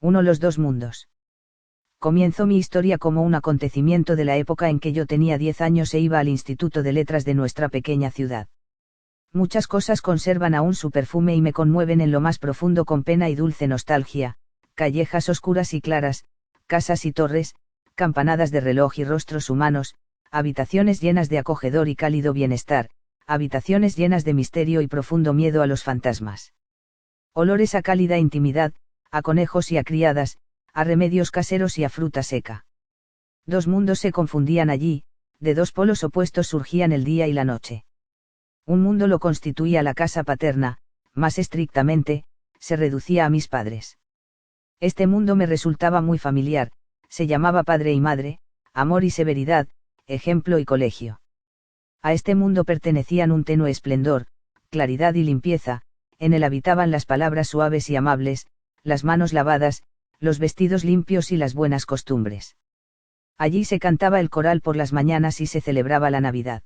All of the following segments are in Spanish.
1. Los dos mundos. Comienzo mi historia como un acontecimiento de la época en que yo tenía 10 años e iba al Instituto de Letras de nuestra pequeña ciudad. Muchas cosas conservan aún su perfume y me conmueven en lo más profundo con pena y dulce nostalgia: callejas oscuras y claras, casas y torres, campanadas de reloj y rostros humanos, habitaciones llenas de acogedor y cálido bienestar, habitaciones llenas de misterio y profundo miedo a los fantasmas. Olores a cálida intimidad, a conejos y a criadas, a remedios caseros y a fruta seca. Dos mundos se confundían allí, de dos polos opuestos surgían el día y la noche. Un mundo lo constituía la casa paterna, más estrictamente, se reducía a mis padres. Este mundo me resultaba muy familiar, se llamaba padre y madre, amor y severidad, ejemplo y colegio. A este mundo pertenecían un tenue esplendor, claridad y limpieza, en él habitaban las palabras suaves y amables, las manos lavadas, los vestidos limpios y las buenas costumbres. Allí se cantaba el coral por las mañanas y se celebraba la Navidad.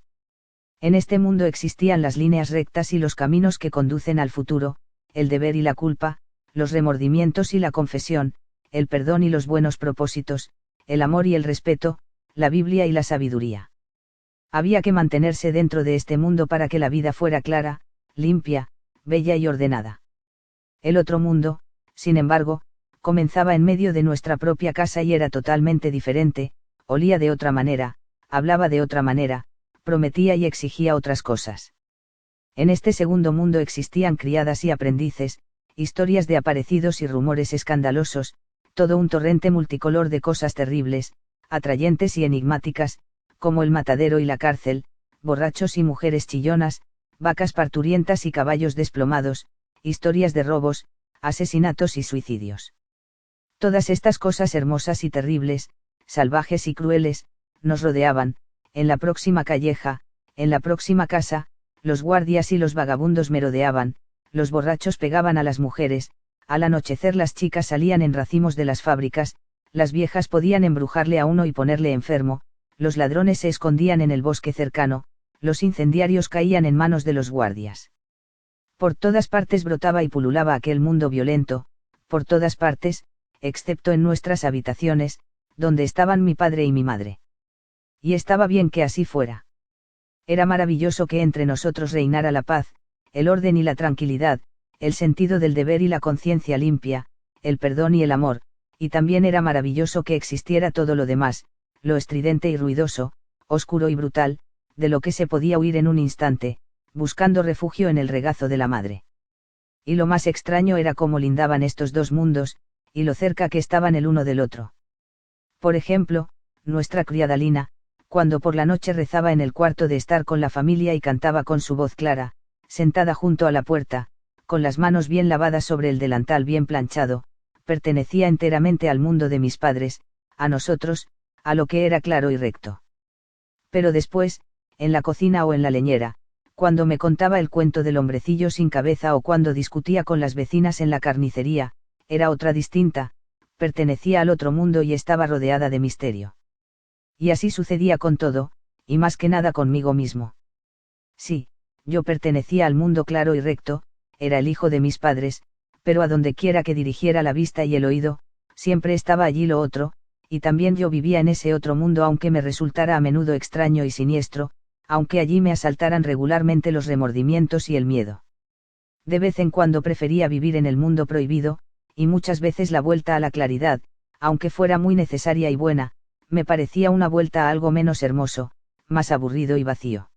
En este mundo existían las líneas rectas y los caminos que conducen al futuro, el deber y la culpa, los remordimientos y la confesión, el perdón y los buenos propósitos, el amor y el respeto, la Biblia y la sabiduría. Había que mantenerse dentro de este mundo para que la vida fuera clara, limpia, bella y ordenada. El otro mundo, sin embargo, comenzaba en medio de nuestra propia casa y era totalmente diferente, olía de otra manera, hablaba de otra manera, prometía y exigía otras cosas. En este segundo mundo existían criadas y aprendices, historias de aparecidos y rumores escandalosos, todo un torrente multicolor de cosas terribles, atrayentes y enigmáticas, como el matadero y la cárcel, borrachos y mujeres chillonas, vacas parturientas y caballos desplomados, historias de robos, asesinatos y suicidios. Todas estas cosas hermosas y terribles, salvajes y crueles, nos rodeaban, en la próxima calleja, en la próxima casa, los guardias y los vagabundos merodeaban, los borrachos pegaban a las mujeres, al anochecer las chicas salían en racimos de las fábricas, las viejas podían embrujarle a uno y ponerle enfermo, los ladrones se escondían en el bosque cercano, los incendiarios caían en manos de los guardias. Por todas partes brotaba y pululaba aquel mundo violento, por todas partes, excepto en nuestras habitaciones, donde estaban mi padre y mi madre. Y estaba bien que así fuera. Era maravilloso que entre nosotros reinara la paz, el orden y la tranquilidad, el sentido del deber y la conciencia limpia, el perdón y el amor, y también era maravilloso que existiera todo lo demás, lo estridente y ruidoso, oscuro y brutal, de lo que se podía huir en un instante, buscando refugio en el regazo de la madre. Y lo más extraño era cómo lindaban estos dos mundos, y lo cerca que estaban el uno del otro. Por ejemplo, nuestra criada Lina, cuando por la noche rezaba en el cuarto de estar con la familia y cantaba con su voz clara, sentada junto a la puerta, con las manos bien lavadas sobre el delantal bien planchado, pertenecía enteramente al mundo de mis padres, a nosotros, a lo que era claro y recto. Pero después, en la cocina o en la leñera, cuando me contaba el cuento del hombrecillo sin cabeza o cuando discutía con las vecinas en la carnicería, era otra distinta, pertenecía al otro mundo y estaba rodeada de misterio. Y así sucedía con todo, y más que nada conmigo mismo. Sí, yo pertenecía al mundo claro y recto, era el hijo de mis padres, pero a donde quiera que dirigiera la vista y el oído, siempre estaba allí lo otro, y también yo vivía en ese otro mundo aunque me resultara a menudo extraño y siniestro, aunque allí me asaltaran regularmente los remordimientos y el miedo. De vez en cuando prefería vivir en el mundo prohibido, y muchas veces la vuelta a la claridad, aunque fuera muy necesaria y buena, me parecía una vuelta a algo menos hermoso, más aburrido y vacío.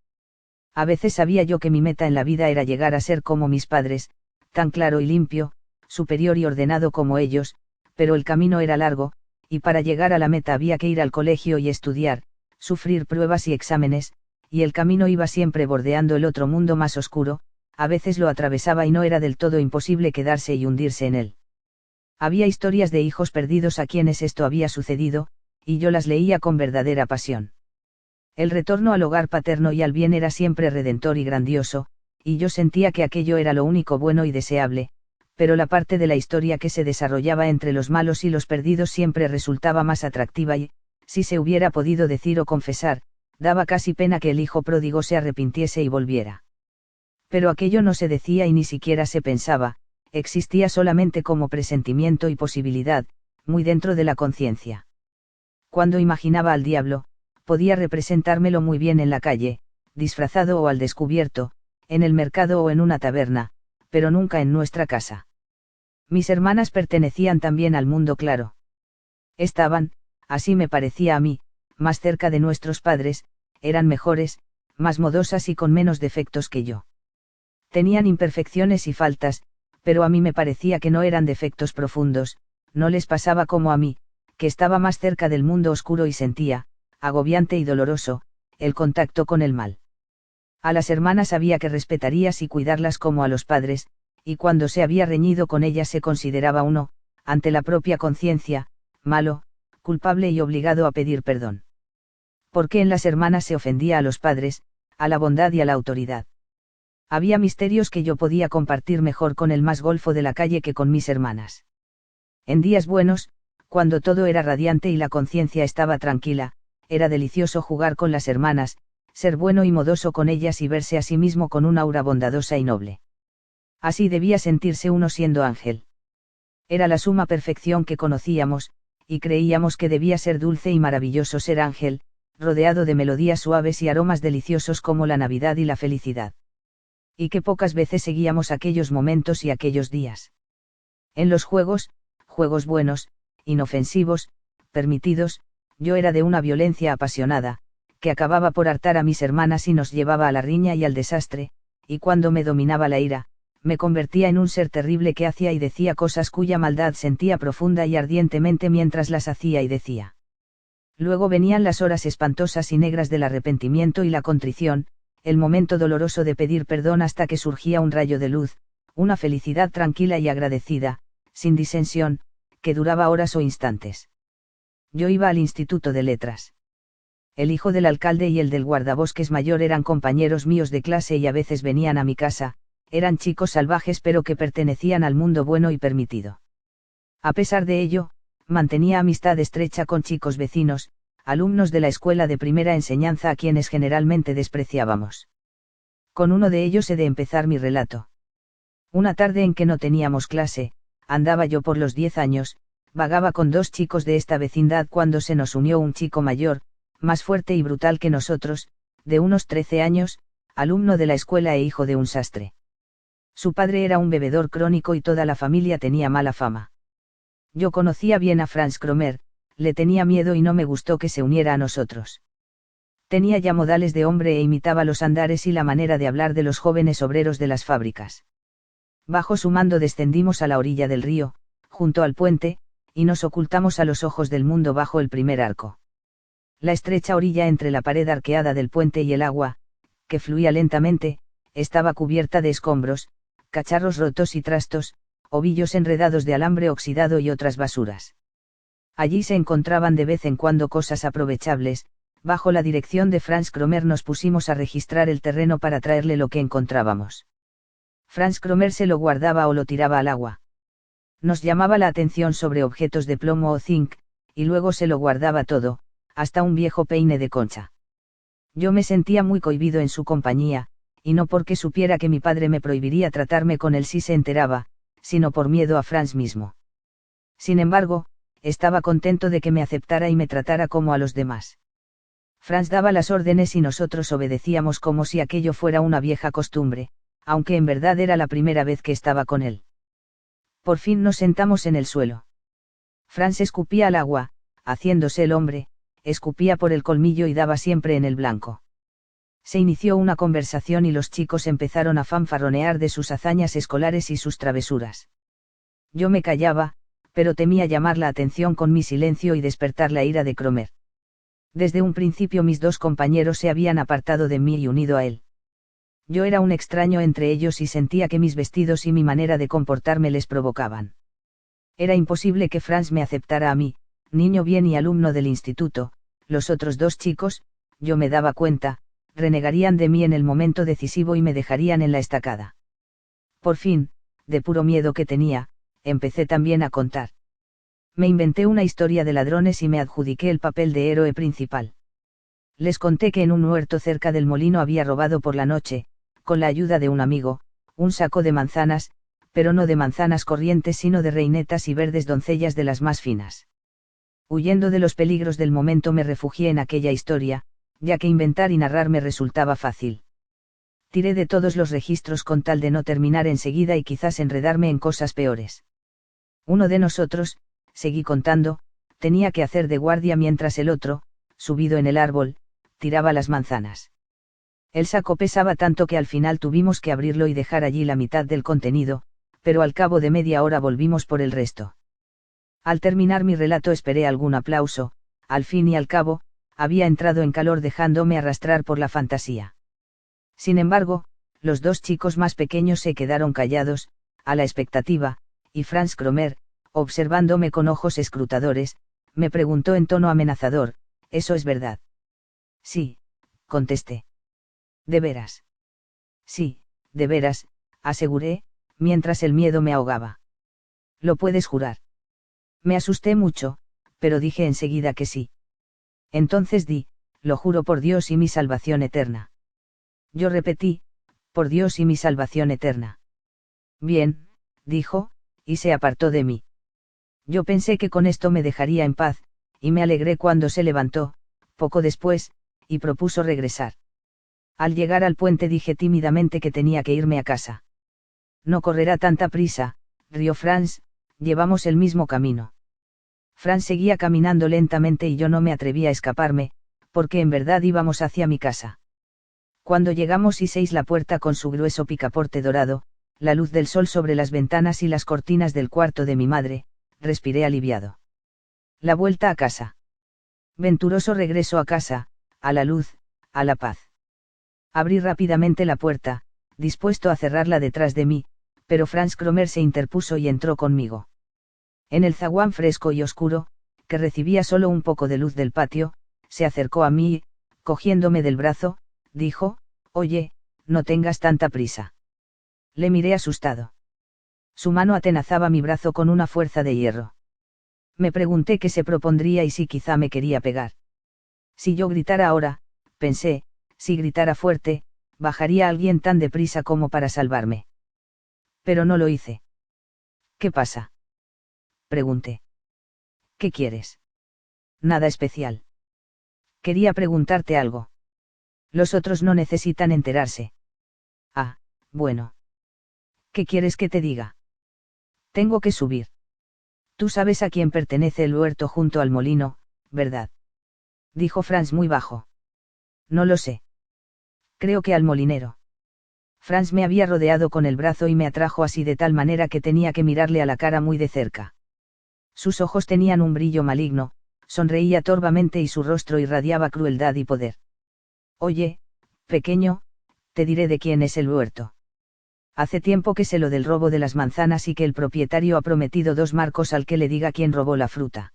A veces sabía yo que mi meta en la vida era llegar a ser como mis padres, tan claro y limpio, superior y ordenado como ellos, pero el camino era largo, y para llegar a la meta había que ir al colegio y estudiar, sufrir pruebas y exámenes, y el camino iba siempre bordeando el otro mundo más oscuro, a veces lo atravesaba y no era del todo imposible quedarse y hundirse en él. Había historias de hijos perdidos a quienes esto había sucedido, y yo las leía con verdadera pasión. El retorno al hogar paterno y al bien era siempre redentor y grandioso, y yo sentía que aquello era lo único bueno y deseable, pero la parte de la historia que se desarrollaba entre los malos y los perdidos siempre resultaba más atractiva y, si se hubiera podido decir o confesar, daba casi pena que el hijo pródigo se arrepintiese y volviera. Pero aquello no se decía y ni siquiera se pensaba, existía solamente como presentimiento y posibilidad, muy dentro de la conciencia. Cuando imaginaba al diablo, podía representármelo muy bien en la calle, disfrazado o al descubierto, en el mercado o en una taberna, pero nunca en nuestra casa. Mis hermanas pertenecían también al mundo claro. Estaban, así me parecía a mí, más cerca de nuestros padres, eran mejores, más modosas y con menos defectos que yo. Tenían imperfecciones y faltas, pero a mí me parecía que no eran defectos profundos, no les pasaba como a mí, que estaba más cerca del mundo oscuro y sentía, agobiante y doloroso, el contacto con el mal. A las hermanas había que respetarlas y cuidarlas como a los padres, y cuando se había reñido con ellas se consideraba uno, ante la propia conciencia, malo, culpable y obligado a pedir perdón. Porque en las hermanas se ofendía a los padres, a la bondad y a la autoridad. Había misterios que yo podía compartir mejor con el más golfo de la calle que con mis hermanas. En días buenos, cuando todo era radiante y la conciencia estaba tranquila, era delicioso jugar con las hermanas, ser bueno y modoso con ellas y verse a sí mismo con un aura bondadosa y noble. Así debía sentirse uno siendo ángel. Era la suma perfección que conocíamos, y creíamos que debía ser dulce y maravilloso ser ángel, rodeado de melodías suaves y aromas deliciosos como la Navidad y la felicidad. Y que pocas veces seguíamos aquellos momentos y aquellos días. En los juegos buenos, inofensivos, permitidos, yo era de una violencia apasionada, que acababa por hartar a mis hermanas y nos llevaba a la riña y al desastre, y cuando me dominaba la ira, me convertía en un ser terrible que hacía y decía cosas cuya maldad sentía profunda y ardientemente mientras las hacía y decía. Luego venían las horas espantosas y negras del arrepentimiento y la contrición, el momento doloroso de pedir perdón hasta que surgía un rayo de luz, una felicidad tranquila y agradecida, sin disensión, que duraba horas o instantes. Yo iba al Instituto de Letras. El hijo del alcalde y el del guardabosques mayor eran compañeros míos de clase y a veces venían a mi casa, eran chicos salvajes pero que pertenecían al mundo bueno y permitido. A pesar de ello, mantenía amistad estrecha con chicos vecinos, alumnos de la escuela de primera enseñanza a quienes generalmente despreciábamos. Con uno de ellos he de empezar mi relato. Una tarde en que no teníamos clase, andaba yo por los 10 años, vagaba con dos chicos de esta vecindad cuando se nos unió un chico mayor, más fuerte y brutal que nosotros, de unos 13 años, alumno de la escuela e hijo de un sastre. Su padre era un bebedor crónico y toda la familia tenía mala fama. Yo conocía bien a Franz Cromer, le tenía miedo y no me gustó que se uniera a nosotros. Tenía ya modales de hombre e imitaba los andares y la manera de hablar de los jóvenes obreros de las fábricas. Bajo su mando descendimos a la orilla del río, junto al puente, y nos ocultamos a los ojos del mundo bajo el primer arco. La estrecha orilla entre la pared arqueada del puente y el agua, que fluía lentamente, estaba cubierta de escombros, cacharros rotos y trastos, ovillos enredados de alambre oxidado y otras basuras. Allí se encontraban de vez en cuando cosas aprovechables. Bajo la dirección de Franz Cromer nos pusimos a registrar el terreno para traerle lo que encontrábamos. Franz Cromer se lo guardaba o lo tiraba al agua. Nos llamaba la atención sobre objetos de plomo o zinc, y luego se lo guardaba todo, hasta un viejo peine de concha. Yo me sentía muy cohibido en su compañía, y no porque supiera que mi padre me prohibiría tratarme con él si se enteraba, sino por miedo a Franz mismo. Sin embargo, estaba contento de que me aceptara y me tratara como a los demás. Franz daba las órdenes y nosotros obedecíamos como si aquello fuera una vieja costumbre, aunque en verdad era la primera vez que estaba con él. Por fin nos sentamos en el suelo. Franz escupía al agua, haciéndose el hombre, escupía por el colmillo y daba siempre en el blanco. Se inició una conversación y los chicos empezaron a fanfarronear de sus hazañas escolares y sus travesuras. Yo me callaba, pero temía llamar la atención con mi silencio y despertar la ira de Cromer. Desde un principio mis dos compañeros se habían apartado de mí y unido a él. Yo era un extraño entre ellos y sentía que mis vestidos y mi manera de comportarme les provocaban. Era imposible que Franz me aceptara a mí, niño bien y alumno del instituto. Los otros dos chicos, yo me daba cuenta, renegarían de mí en el momento decisivo y me dejarían en la estacada. Por fin, de puro miedo que tenía, empecé también a contar. Me inventé una historia de ladrones y me adjudiqué el papel de héroe principal. Les conté que en un huerto cerca del molino había robado por la noche, con la ayuda de un amigo, un saco de manzanas, pero no de manzanas corrientes sino de reinetas y verdes doncellas de las más finas. Huyendo de los peligros del momento me refugié en aquella historia, ya que inventar y narrar me resultaba fácil. Tiré de todos los registros con tal de no terminar enseguida y quizás enredarme en cosas peores. Uno de nosotros, seguí contando, tenía que hacer de guardia mientras el otro, subido en el árbol, tiraba las manzanas. El saco pesaba tanto que al final tuvimos que abrirlo y dejar allí la mitad del contenido, pero al cabo de media hora volvimos por el resto. Al terminar mi relato esperé algún aplauso, al fin y al cabo, había entrado en calor dejándome arrastrar por la fantasía. Sin embargo, los dos chicos más pequeños se quedaron callados, a la expectativa, y Franz Cromer, observándome con ojos escrutadores, me preguntó en tono amenazador, ¿eso es verdad? Sí, contesté. ¿De veras? Sí, de veras, aseguré, mientras el miedo me ahogaba. ¿Lo puedes jurar? Me asusté mucho, pero dije enseguida que sí. Entonces lo juro por Dios y mi salvación eterna. Yo repetí, por Dios y mi salvación eterna. Bien, dijo, y se apartó de mí. Yo pensé que con esto me dejaría en paz, y me alegré cuando se levantó, poco después, y propuso regresar. Al llegar al puente dije tímidamente que tenía que irme a casa. No correrá tanta prisa, rió Franz, llevamos el mismo camino. Franz seguía caminando lentamente y yo no me atreví a escaparme, porque en verdad íbamos hacia mi casa. Cuando llegamos hiceis la puerta con su grueso picaporte dorado, la luz del sol sobre las ventanas y las cortinas del cuarto de mi madre, respiré aliviado. La vuelta a casa. Venturoso regreso a casa, a la luz, a la paz. Abrí rápidamente la puerta, dispuesto a cerrarla detrás de mí, pero Franz Cromer se interpuso y entró conmigo. En el zaguán fresco y oscuro, que recibía solo un poco de luz del patio, se acercó a mí y, cogiéndome del brazo, dijo, «Oye, no tengas tanta prisa». Le miré asustado. Su mano atenazaba mi brazo con una fuerza de hierro. Me pregunté qué se propondría y si quizá me quería pegar. Si yo gritara ahora, pensé, si gritara fuerte, bajaría alguien tan deprisa como para salvarme. Pero no lo hice. ¿Qué pasa?, pregunté. ¿Qué quieres? Nada especial. Quería preguntarte algo. Los otros no necesitan enterarse. Ah, bueno. ¿Qué quieres que te diga? Tengo que subir. Tú sabes a quién pertenece el huerto junto al molino, ¿verdad?, dijo Franz muy bajo. No lo sé. Creo que al molinero. Franz me había rodeado con el brazo y me atrajo así de tal manera que tenía que mirarle a la cara muy de cerca. Sus ojos tenían un brillo maligno, sonreía torvamente y su rostro irradiaba crueldad y poder. Oye, pequeño, te diré de quién es el huerto. Hace tiempo que sé lo del robo de las manzanas y que el propietario ha prometido 2 marcos al que le diga quién robó la fruta.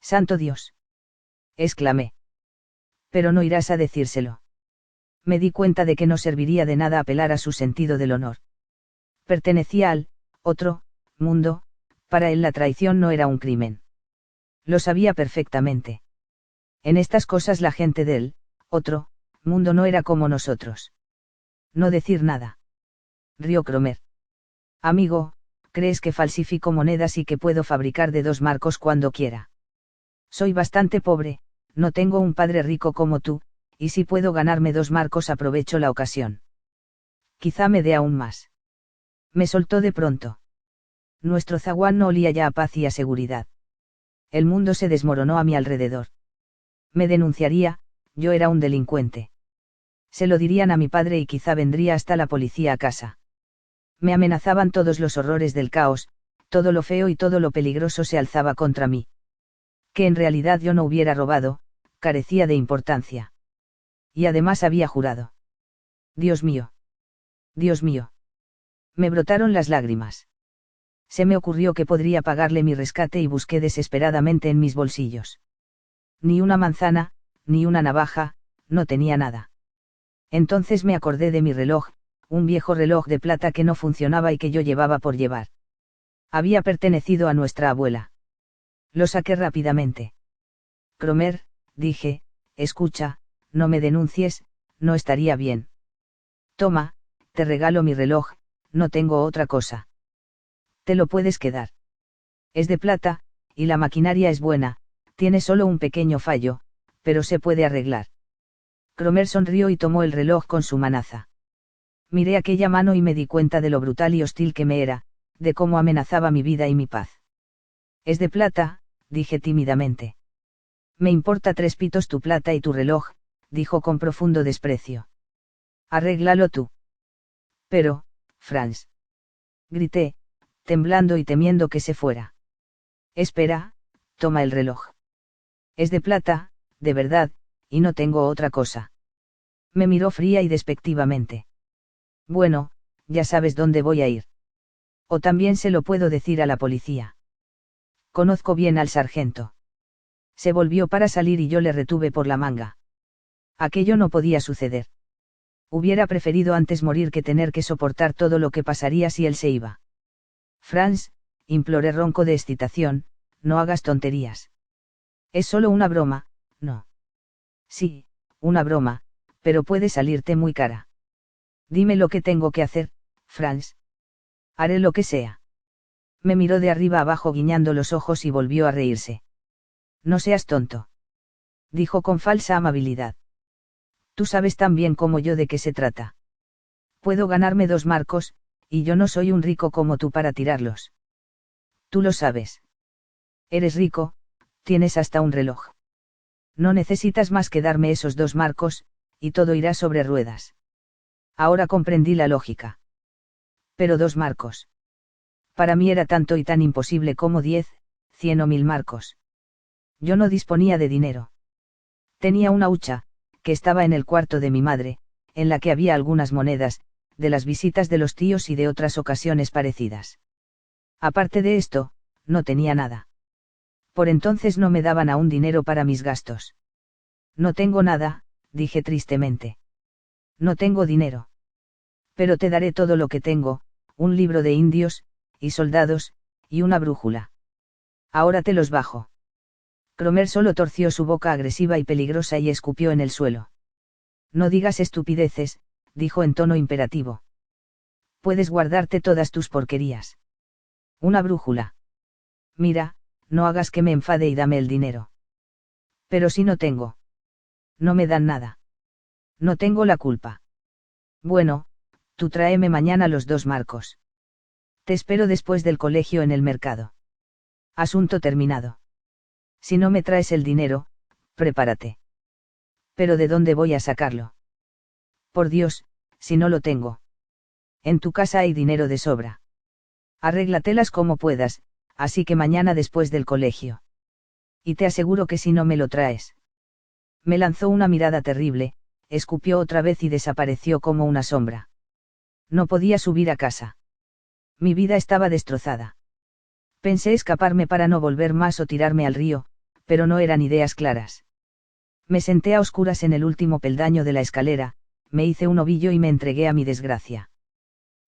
¡Santo Dios!, exclamé. Pero no irás a decírselo. Me di cuenta de que no serviría de nada apelar a su sentido del honor. Pertenecía al otro mundo, para él la traición no era un crimen. Lo sabía perfectamente. En estas cosas la gente del otro mundo no era como nosotros. No decir nada. Rió Cromer. Amigo, ¿crees que falsifico monedas y que puedo fabricar de 2 marcos cuando quiera? Soy bastante pobre, no tengo un padre rico como tú, y si puedo ganarme 2 marcos aprovecho la ocasión. Quizá me dé aún más. Me soltó de pronto. Nuestro zaguán no olía ya a paz y a seguridad. El mundo se desmoronó a mi alrededor. Me denunciaría, yo era un delincuente. Se lo dirían a mi padre y quizá vendría hasta la policía a casa. Me amenazaban todos los horrores del caos, todo lo feo y todo lo peligroso se alzaba contra mí. Que en realidad yo no hubiera robado, carecía de importancia. Y además había jurado. Dios mío. Dios mío. Me brotaron las lágrimas. Se me ocurrió que podría pagarle mi rescate y busqué desesperadamente en mis bolsillos. Ni una manzana, ni una navaja, no tenía nada. Entonces me acordé de mi reloj, un viejo reloj de plata que no funcionaba y que yo llevaba por llevar. Había pertenecido a nuestra abuela. Lo saqué rápidamente. Cromer, dije, escucha, no me denuncies, no estaría bien. Toma, te regalo mi reloj, no tengo otra cosa. Te lo puedes quedar. Es de plata, y la maquinaria es buena, tiene solo un pequeño fallo, pero se puede arreglar. Cromer sonrió y tomó el reloj con su manaza. Miré aquella mano y me di cuenta de lo brutal y hostil que me era, de cómo amenazaba mi vida y mi paz. Es de plata, dije tímidamente. Me importa 3 pitos tu plata y tu reloj, dijo con profundo desprecio. Arréglalo tú. Pero, Franz. Grité, temblando y temiendo que se fuera. Espera, toma el reloj. Es de plata, de verdad, y no tengo otra cosa. Me miró fría y despectivamente. Bueno, ya sabes dónde voy a ir. O también se lo puedo decir a la policía. Conozco bien al sargento. Se volvió para salir y yo le retuve por la manga. Aquello no podía suceder. Hubiera preferido antes morir que tener que soportar todo lo que pasaría si él se iba. Franz, imploré ronco de excitación, no hagas tonterías. Es solo una broma, no. Sí, una broma, pero puede salirte muy cara. Dime lo que tengo que hacer, Franz. Haré lo que sea. Me miró de arriba abajo guiñando los ojos y volvió a reírse. No seas tonto. Dijo con falsa amabilidad. Tú sabes tan bien como yo de qué se trata. Puedo ganarme 2 marcos, y yo no soy un rico como tú para tirarlos. Tú lo sabes. Eres rico, tienes hasta un reloj. No necesitas más que darme esos 2 marcos, y todo irá sobre ruedas. Ahora comprendí la lógica. Pero 2 marcos. Para mí era tanto y tan imposible como 10, 100 o 1000 marcos. Yo no disponía de dinero. Tenía una hucha, que estaba en el cuarto de mi madre, en la que había algunas monedas, de las visitas de los tíos y de otras ocasiones parecidas. Aparte de esto, no tenía nada. Por entonces no me daban aún dinero para mis gastos. No tengo nada, dije tristemente. No tengo dinero. Pero te daré todo lo que tengo, un libro de indios, y soldados, y una brújula. Ahora te los bajo. Cromer solo torció su boca agresiva y peligrosa y escupió en el suelo. No digas estupideces, dijo en tono imperativo. Puedes guardarte todas tus porquerías. Una brújula. Mira, no hagas que me enfade y dame el dinero. Pero si no tengo. No me dan nada. No tengo la culpa. Bueno, tú tráeme mañana los 2 marcos. Te espero después del colegio en el mercado. Asunto terminado. Si no me traes el dinero, prepárate. ¿Pero de dónde voy a sacarlo? Por Dios, si no lo tengo. En tu casa hay dinero de sobra. Arréglatelas como puedas, así que mañana después del colegio. Y te aseguro que si no me lo traes. Me lanzó una mirada terrible, escupió otra vez y desapareció como una sombra. No podía subir a casa. Mi vida estaba destrozada. Pensé escaparme para no volver más o tirarme al río, pero no eran ideas claras. Me senté a oscuras en el último peldaño de la escalera, me hice un ovillo y me entregué a mi desgracia.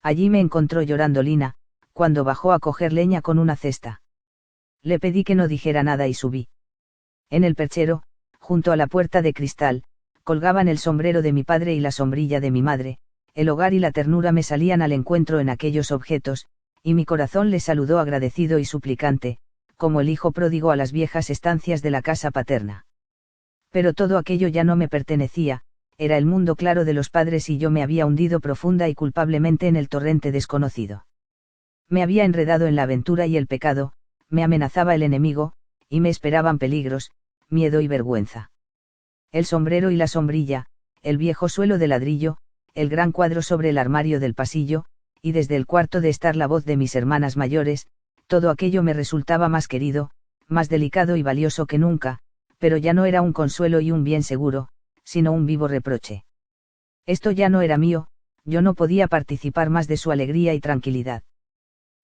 Allí me encontró llorando Lina, cuando bajó a coger leña con una cesta. Le pedí que no dijera nada y subí. En el perchero, junto a la puerta de cristal, colgaban el sombrero de mi padre y la sombrilla de mi madre, el hogar y la ternura me salían al encuentro en aquellos objetos, y mi corazón les saludó agradecido y suplicante, como el hijo pródigo a las viejas estancias de la casa paterna. Pero todo aquello ya no me pertenecía, era el mundo claro de los padres y yo me había hundido profunda y culpablemente en el torrente desconocido. Me había enredado en la aventura y el pecado, me amenazaba el enemigo, y me esperaban peligros, miedo y vergüenza. El sombrero y la sombrilla, el viejo suelo de ladrillo, el gran cuadro sobre el armario del pasillo, y desde el cuarto de estar la voz de mis hermanas mayores, todo aquello me resultaba más querido, más delicado y valioso que nunca, pero ya no era un consuelo y un bien seguro, sino un vivo reproche. Esto ya no era mío, yo no podía participar más de su alegría y tranquilidad.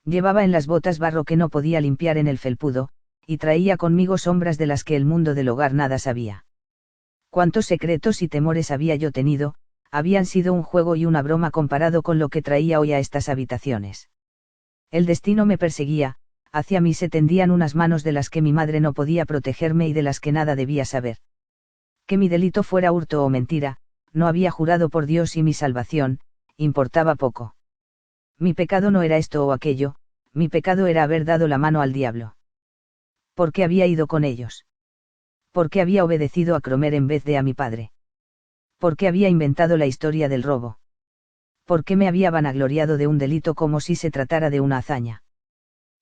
Llevaba en las botas barro que no podía limpiar en el felpudo, y traía conmigo sombras de las que el mundo del hogar nada sabía. Cuántos secretos y temores había yo tenido, habían sido un juego y una broma comparado con lo que traía hoy a estas habitaciones. El destino me perseguía, hacia mí se tendían unas manos de las que mi madre no podía protegerme y de las que nada debía saber. Que mi delito fuera hurto o mentira, no había jurado por Dios y mi salvación, importaba poco. Mi pecado no era esto o aquello, mi pecado era haber dado la mano al diablo. ¿Por qué había ido con ellos? ¿Por qué había obedecido a Cromer en vez de a mi padre? ¿Por qué había inventado la historia del robo? ¿Por qué me había vanagloriado de un delito como si se tratara de una hazaña?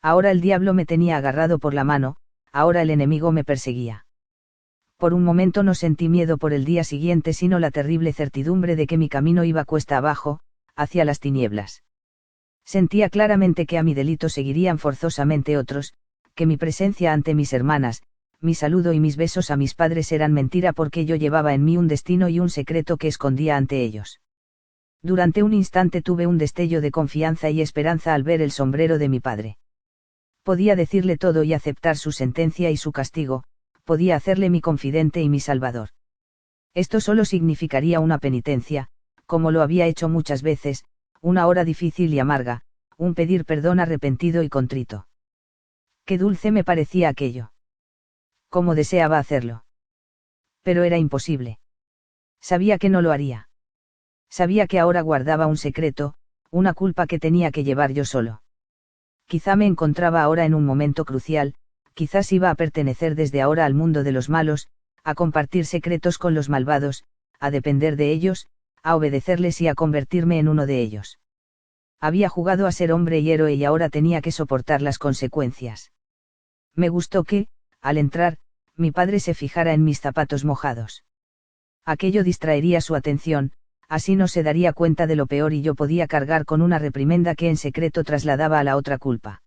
Ahora el diablo me tenía agarrado por la mano, ahora el enemigo me perseguía. Por un momento no sentí miedo por el día siguiente, sino la terrible certidumbre de que mi camino iba cuesta abajo, hacia las tinieblas. Sentía claramente que a mi delito seguirían forzosamente otros, que mi presencia ante mis hermanas, mi saludo y mis besos a mis padres eran mentira porque yo llevaba en mí un destino y un secreto que escondía ante ellos. Durante un instante tuve un destello de confianza y esperanza al ver el sombrero de mi padre. Podía decirle todo y aceptar su sentencia y su castigo, podía hacerle mi confidente y mi salvador. Esto solo significaría una penitencia, como lo había hecho muchas veces, una hora difícil y amarga, un pedir perdón arrepentido y contrito. Qué dulce me parecía aquello. Cómo deseaba hacerlo. Pero era imposible. Sabía que no lo haría. Sabía que ahora guardaba un secreto, una culpa que tenía que llevar yo solo. Quizá me encontraba ahora en un momento crucial, quizás iba a pertenecer desde ahora al mundo de los malos, a compartir secretos con los malvados, a depender de ellos, a obedecerles y a convertirme en uno de ellos. Había jugado a ser hombre y héroe y ahora tenía que soportar las consecuencias. Me gustó que, al entrar, mi padre se fijara en mis zapatos mojados. Aquello distraería su atención, así no se daría cuenta de lo peor y yo podía cargar con una reprimenda que en secreto trasladaba a la otra culpa.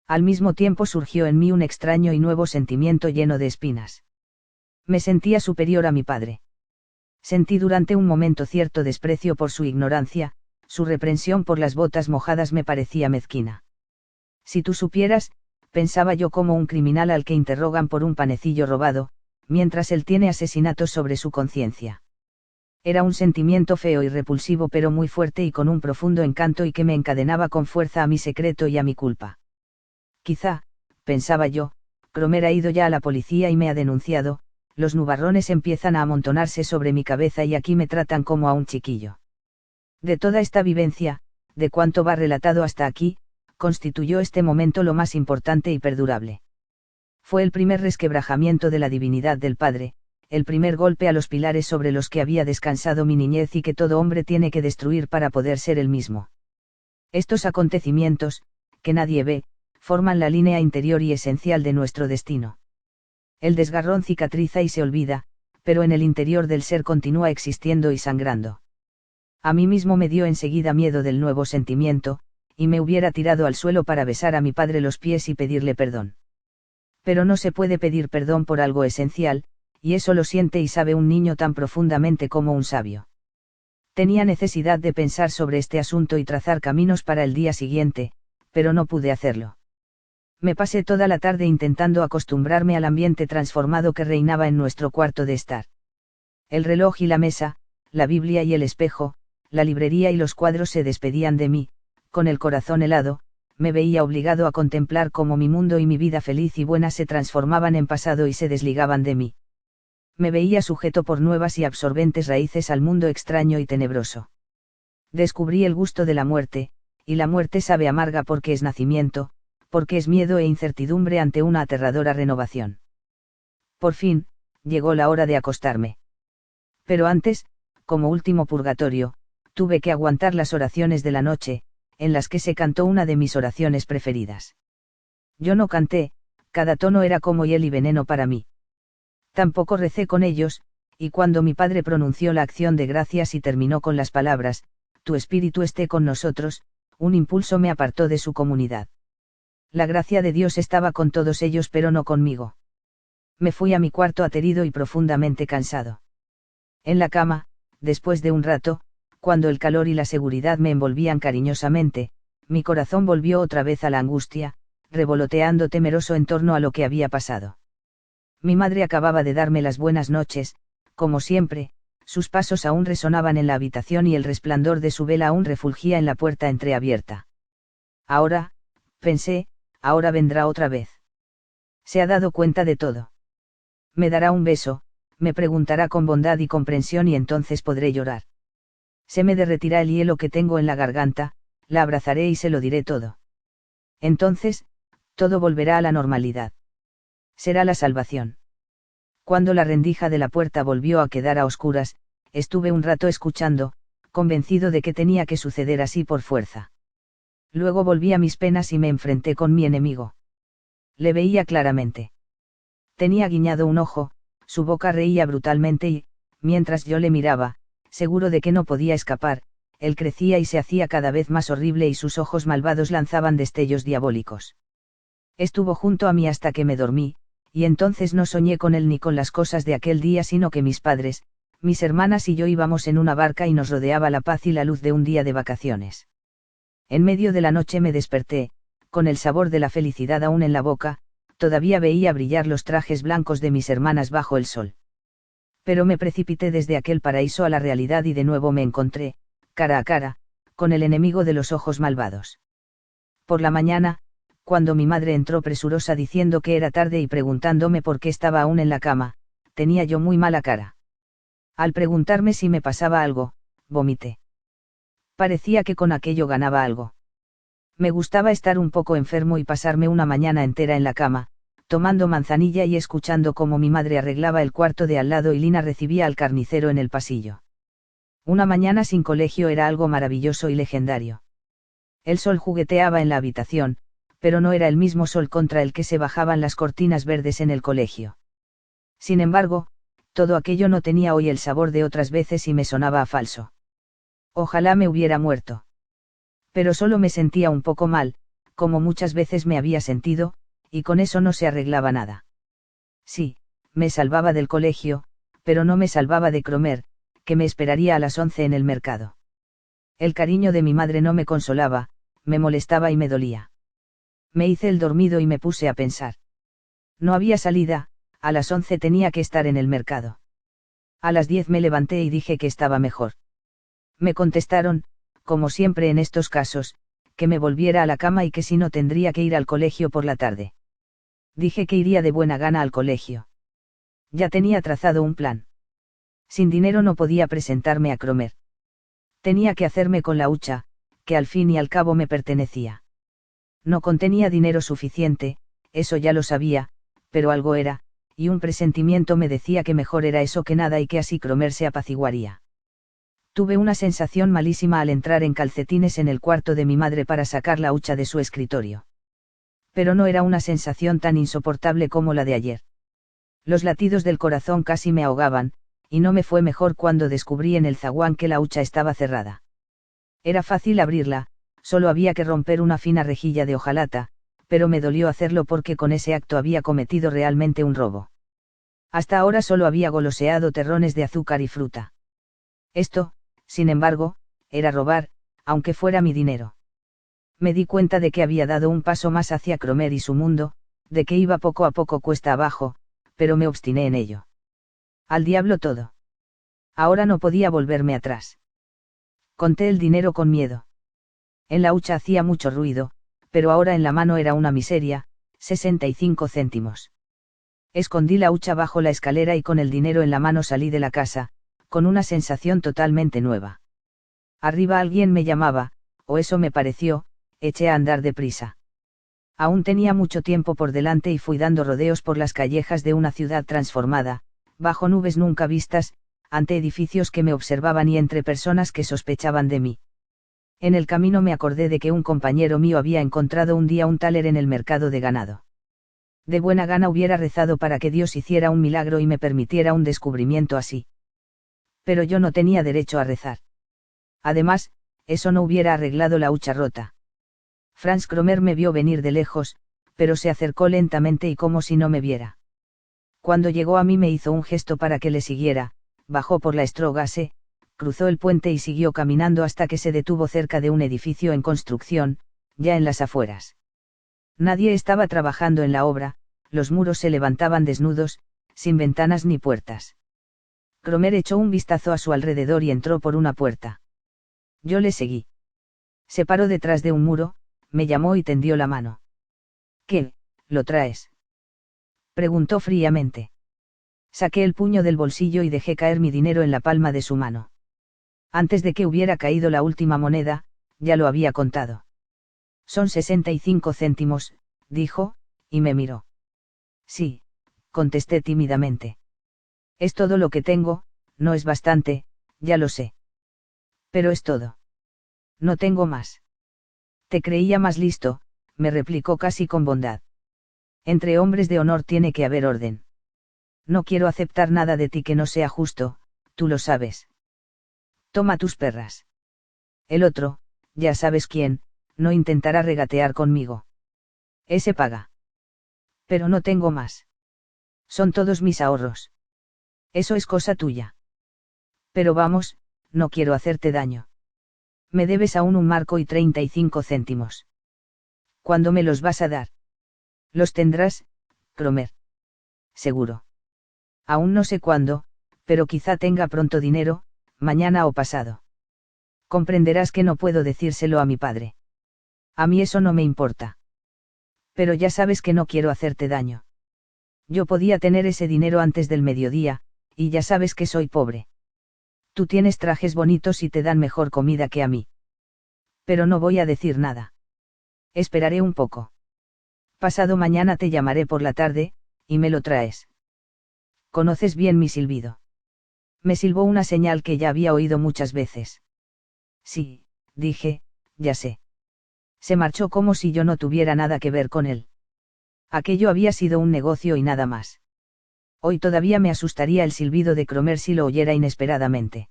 Al mismo tiempo surgió en mí un extraño y nuevo sentimiento lleno de espinas. Me sentía superior a mi padre. Sentí durante un momento cierto desprecio por su ignorancia, su reprensión por las botas mojadas me parecía mezquina. Si tú supieras, pensaba yo, como un criminal al que interrogan por un panecillo robado, mientras él tiene asesinatos sobre su conciencia. Era un sentimiento feo y repulsivo pero muy fuerte y con un profundo encanto y que me encadenaba con fuerza a mi secreto y a mi culpa. Quizá, pensaba yo, Cromer ha ido ya a la policía y me ha denunciado, los nubarrones empiezan a amontonarse sobre mi cabeza y aquí me tratan como a un chiquillo. De toda esta vivencia, de cuanto va relatado hasta aquí, constituyó este momento lo más importante y perdurable. Fue el primer resquebrajamiento de la divinidad del Padre, el primer golpe a los pilares sobre los que había descansado mi niñez y que todo hombre tiene que destruir para poder ser el mismo. Estos acontecimientos, que nadie ve, forman la línea interior y esencial de nuestro destino. El desgarrón cicatriza y se olvida, pero en el interior del ser continúa existiendo y sangrando. A mí mismo me dio enseguida miedo del nuevo sentimiento, y me hubiera tirado al suelo para besar a mi padre los pies y pedirle perdón. Pero no se puede pedir perdón por algo esencial, y eso lo siente y sabe un niño tan profundamente como un sabio. Tenía necesidad de pensar sobre este asunto y trazar caminos para el día siguiente, pero no pude hacerlo. Me pasé toda la tarde intentando acostumbrarme al ambiente transformado que reinaba en nuestro cuarto de estar. El reloj y la mesa, la Biblia y el espejo, la librería y los cuadros se despedían de mí, con el corazón helado, me veía obligado a contemplar cómo mi mundo y mi vida feliz y buena se transformaban en pasado y se desligaban de mí. Me veía sujeto por nuevas y absorbentes raíces al mundo extraño y tenebroso. Descubrí el gusto de la muerte, y la muerte sabe amarga porque es nacimiento, porque es miedo e incertidumbre ante una aterradora renovación. Por fin, llegó la hora de acostarme. Pero antes, como último purgatorio, tuve que aguantar las oraciones de la noche, en las que se cantó una de mis oraciones preferidas. Yo no canté, cada tono era como hiel y veneno para mí. Tampoco recé con ellos, y cuando mi padre pronunció la acción de gracias y terminó con las palabras, tu espíritu esté con nosotros, un impulso me apartó de su comunidad. La gracia de Dios estaba con todos ellos pero no conmigo. Me fui a mi cuarto aterido y profundamente cansado. En la cama, después de un rato, cuando el calor y la seguridad me envolvían cariñosamente, mi corazón volvió otra vez a la angustia, revoloteando temeroso en torno a lo que había pasado. Mi madre acababa de darme las buenas noches, como siempre, sus pasos aún resonaban en la habitación y el resplandor de su vela aún refulgía en la puerta entreabierta. Ahora, pensé, ahora vendrá otra vez. Se ha dado cuenta de todo. Me dará un beso, me preguntará con bondad y comprensión y entonces podré llorar. Se me derretirá el hielo que tengo en la garganta, la abrazaré y se lo diré todo. Entonces, todo volverá a la normalidad. Será la salvación. Cuando la rendija de la puerta volvió a quedar a oscuras, estuve un rato escuchando, convencido de que tenía que suceder así por fuerza. Luego volví a mis penas y me enfrenté con mi enemigo. Le veía claramente. Tenía guiñado un ojo, su boca reía brutalmente y, mientras yo le miraba, seguro de que no podía escapar, él crecía y se hacía cada vez más horrible y sus ojos malvados lanzaban destellos diabólicos. Estuvo junto a mí hasta que me dormí, y entonces no soñé con él ni con las cosas de aquel día, sino que mis padres, mis hermanas y yo íbamos en una barca y nos rodeaba la paz y la luz de un día de vacaciones. En medio de la noche me desperté, con el sabor de la felicidad aún en la boca, todavía veía brillar los trajes blancos de mis hermanas bajo el sol. Pero me precipité desde aquel paraíso a la realidad y de nuevo me encontré, cara a cara, con el enemigo de los ojos malvados. Por la mañana, cuando mi madre entró presurosa diciendo que era tarde y preguntándome por qué estaba aún en la cama, tenía yo muy mala cara. Al preguntarme si me pasaba algo, vomité. Parecía que con aquello ganaba algo. Me gustaba estar un poco enfermo y pasarme una mañana entera en la cama, tomando manzanilla y escuchando cómo mi madre arreglaba el cuarto de al lado y Lina recibía al carnicero en el pasillo. Una mañana sin colegio era algo maravilloso y legendario. El sol jugueteaba en la habitación, pero no era el mismo sol contra el que se bajaban las cortinas verdes en el colegio. Sin embargo, todo aquello no tenía hoy el sabor de otras veces y me sonaba a falso. Ojalá me hubiera muerto. Pero solo me sentía un poco mal, como muchas veces me había sentido, y con eso no se arreglaba nada. Sí, me salvaba del colegio, pero no me salvaba de Cromer, que me esperaría a las 11 en el mercado. El cariño de mi madre no me consolaba, me molestaba y me dolía. Me hice el dormido y me puse a pensar. No había salida, a las 11 tenía que estar en el mercado. A las 10 me levanté y dije que estaba mejor. Me contestaron, como siempre en estos casos, que me volviera a la cama y que si no tendría que ir al colegio por la tarde. Dije que iría de buena gana al colegio. Ya tenía trazado un plan. Sin dinero no podía presentarme a Cromer. Tenía que hacerme con la hucha, que al fin y al cabo me pertenecía. No contenía dinero suficiente, eso ya lo sabía, pero algo era, y un presentimiento me decía que mejor era eso que nada y que así Cromer se apaciguaría. Tuve una sensación malísima al entrar en calcetines en el cuarto de mi madre para sacar la hucha de su escritorio. Pero no era una sensación tan insoportable como la de ayer. Los latidos del corazón casi me ahogaban, y no me fue mejor cuando descubrí en el zaguán que la hucha estaba cerrada. Era fácil abrirla, solo había que romper una fina rejilla de hojalata, pero me dolió hacerlo porque con ese acto había cometido realmente un robo. Hasta ahora solo había goloseado terrones de azúcar y fruta. Esto, sin embargo, era robar, aunque fuera mi dinero. Me di cuenta de que había dado un paso más hacia Cromer y su mundo, de que iba poco a poco cuesta abajo, pero me obstiné en ello. Al diablo todo. Ahora no podía volverme atrás. Conté el dinero con miedo. En la hucha hacía mucho ruido, pero ahora en la mano era una miseria, 65 céntimos. Escondí la hucha bajo la escalera y con el dinero en la mano salí de la casa, con una sensación totalmente nueva. Arriba alguien me llamaba, o eso me pareció, eché a andar deprisa. Aún tenía mucho tiempo por delante y fui dando rodeos por las callejas de una ciudad transformada, bajo nubes nunca vistas, ante edificios que me observaban y entre personas que sospechaban de mí. En el camino me acordé de que un compañero mío había encontrado un día un taler en el mercado de ganado. De buena gana hubiera rezado para que Dios hiciera un milagro y me permitiera un descubrimiento así. Pero yo no tenía derecho a rezar. Además, eso no hubiera arreglado la hucha rota. Franz Cromer me vio venir de lejos, pero se acercó lentamente y como si no me viera. Cuando llegó a mí me hizo un gesto para que le siguiera, bajó por la Straße, cruzó el puente y siguió caminando hasta que se detuvo cerca de un edificio en construcción, ya en las afueras. Nadie estaba trabajando en la obra, los muros se levantaban desnudos, sin ventanas ni puertas. Cromer echó un vistazo a su alrededor y entró por una puerta. Yo le seguí. Se paró detrás de un muro, me llamó y tendió la mano. ¿Qué, lo traes? Preguntó fríamente. Saqué el puño del bolsillo y dejé caer mi dinero en la palma de su mano. Antes de que hubiera caído la última moneda, ya lo había contado. Son 65 céntimos, dijo, y me miró. Sí, contesté tímidamente. Es todo lo que tengo, no es bastante, ya lo sé. Pero es todo. No tengo más. Te creía más listo, me replicó casi con bondad. Entre hombres de honor tiene que haber orden. No quiero aceptar nada de ti que no sea justo, tú lo sabes. Toma tus perras. El otro, ya sabes quién, no intentará regatear conmigo. Ese paga. Pero no tengo más. Son todos mis ahorros. Eso es cosa tuya. Pero vamos, no quiero hacerte daño. Me debes aún un marco y 35 céntimos. ¿Cuándo me los vas a dar? Los tendrás, Cromer. Seguro. Aún no sé cuándo, pero quizá tenga pronto dinero, mañana o pasado. Comprenderás que no puedo decírselo a mi padre. A mí eso no me importa. Pero ya sabes que no quiero hacerte daño. Yo podía tener ese dinero antes del mediodía, y ya sabes que soy pobre. Tú tienes trajes bonitos y te dan mejor comida que a mí. Pero no voy a decir nada. Esperaré un poco. Pasado mañana te llamaré por la tarde, y me lo traes. Conoces bien mi silbido. Me silbó una señal que ya había oído muchas veces. Sí, dije, ya sé. Se marchó como si yo no tuviera nada que ver con él. Aquello había sido un negocio y nada más. Hoy todavía me asustaría el silbido de Cromer si lo oyera inesperadamente.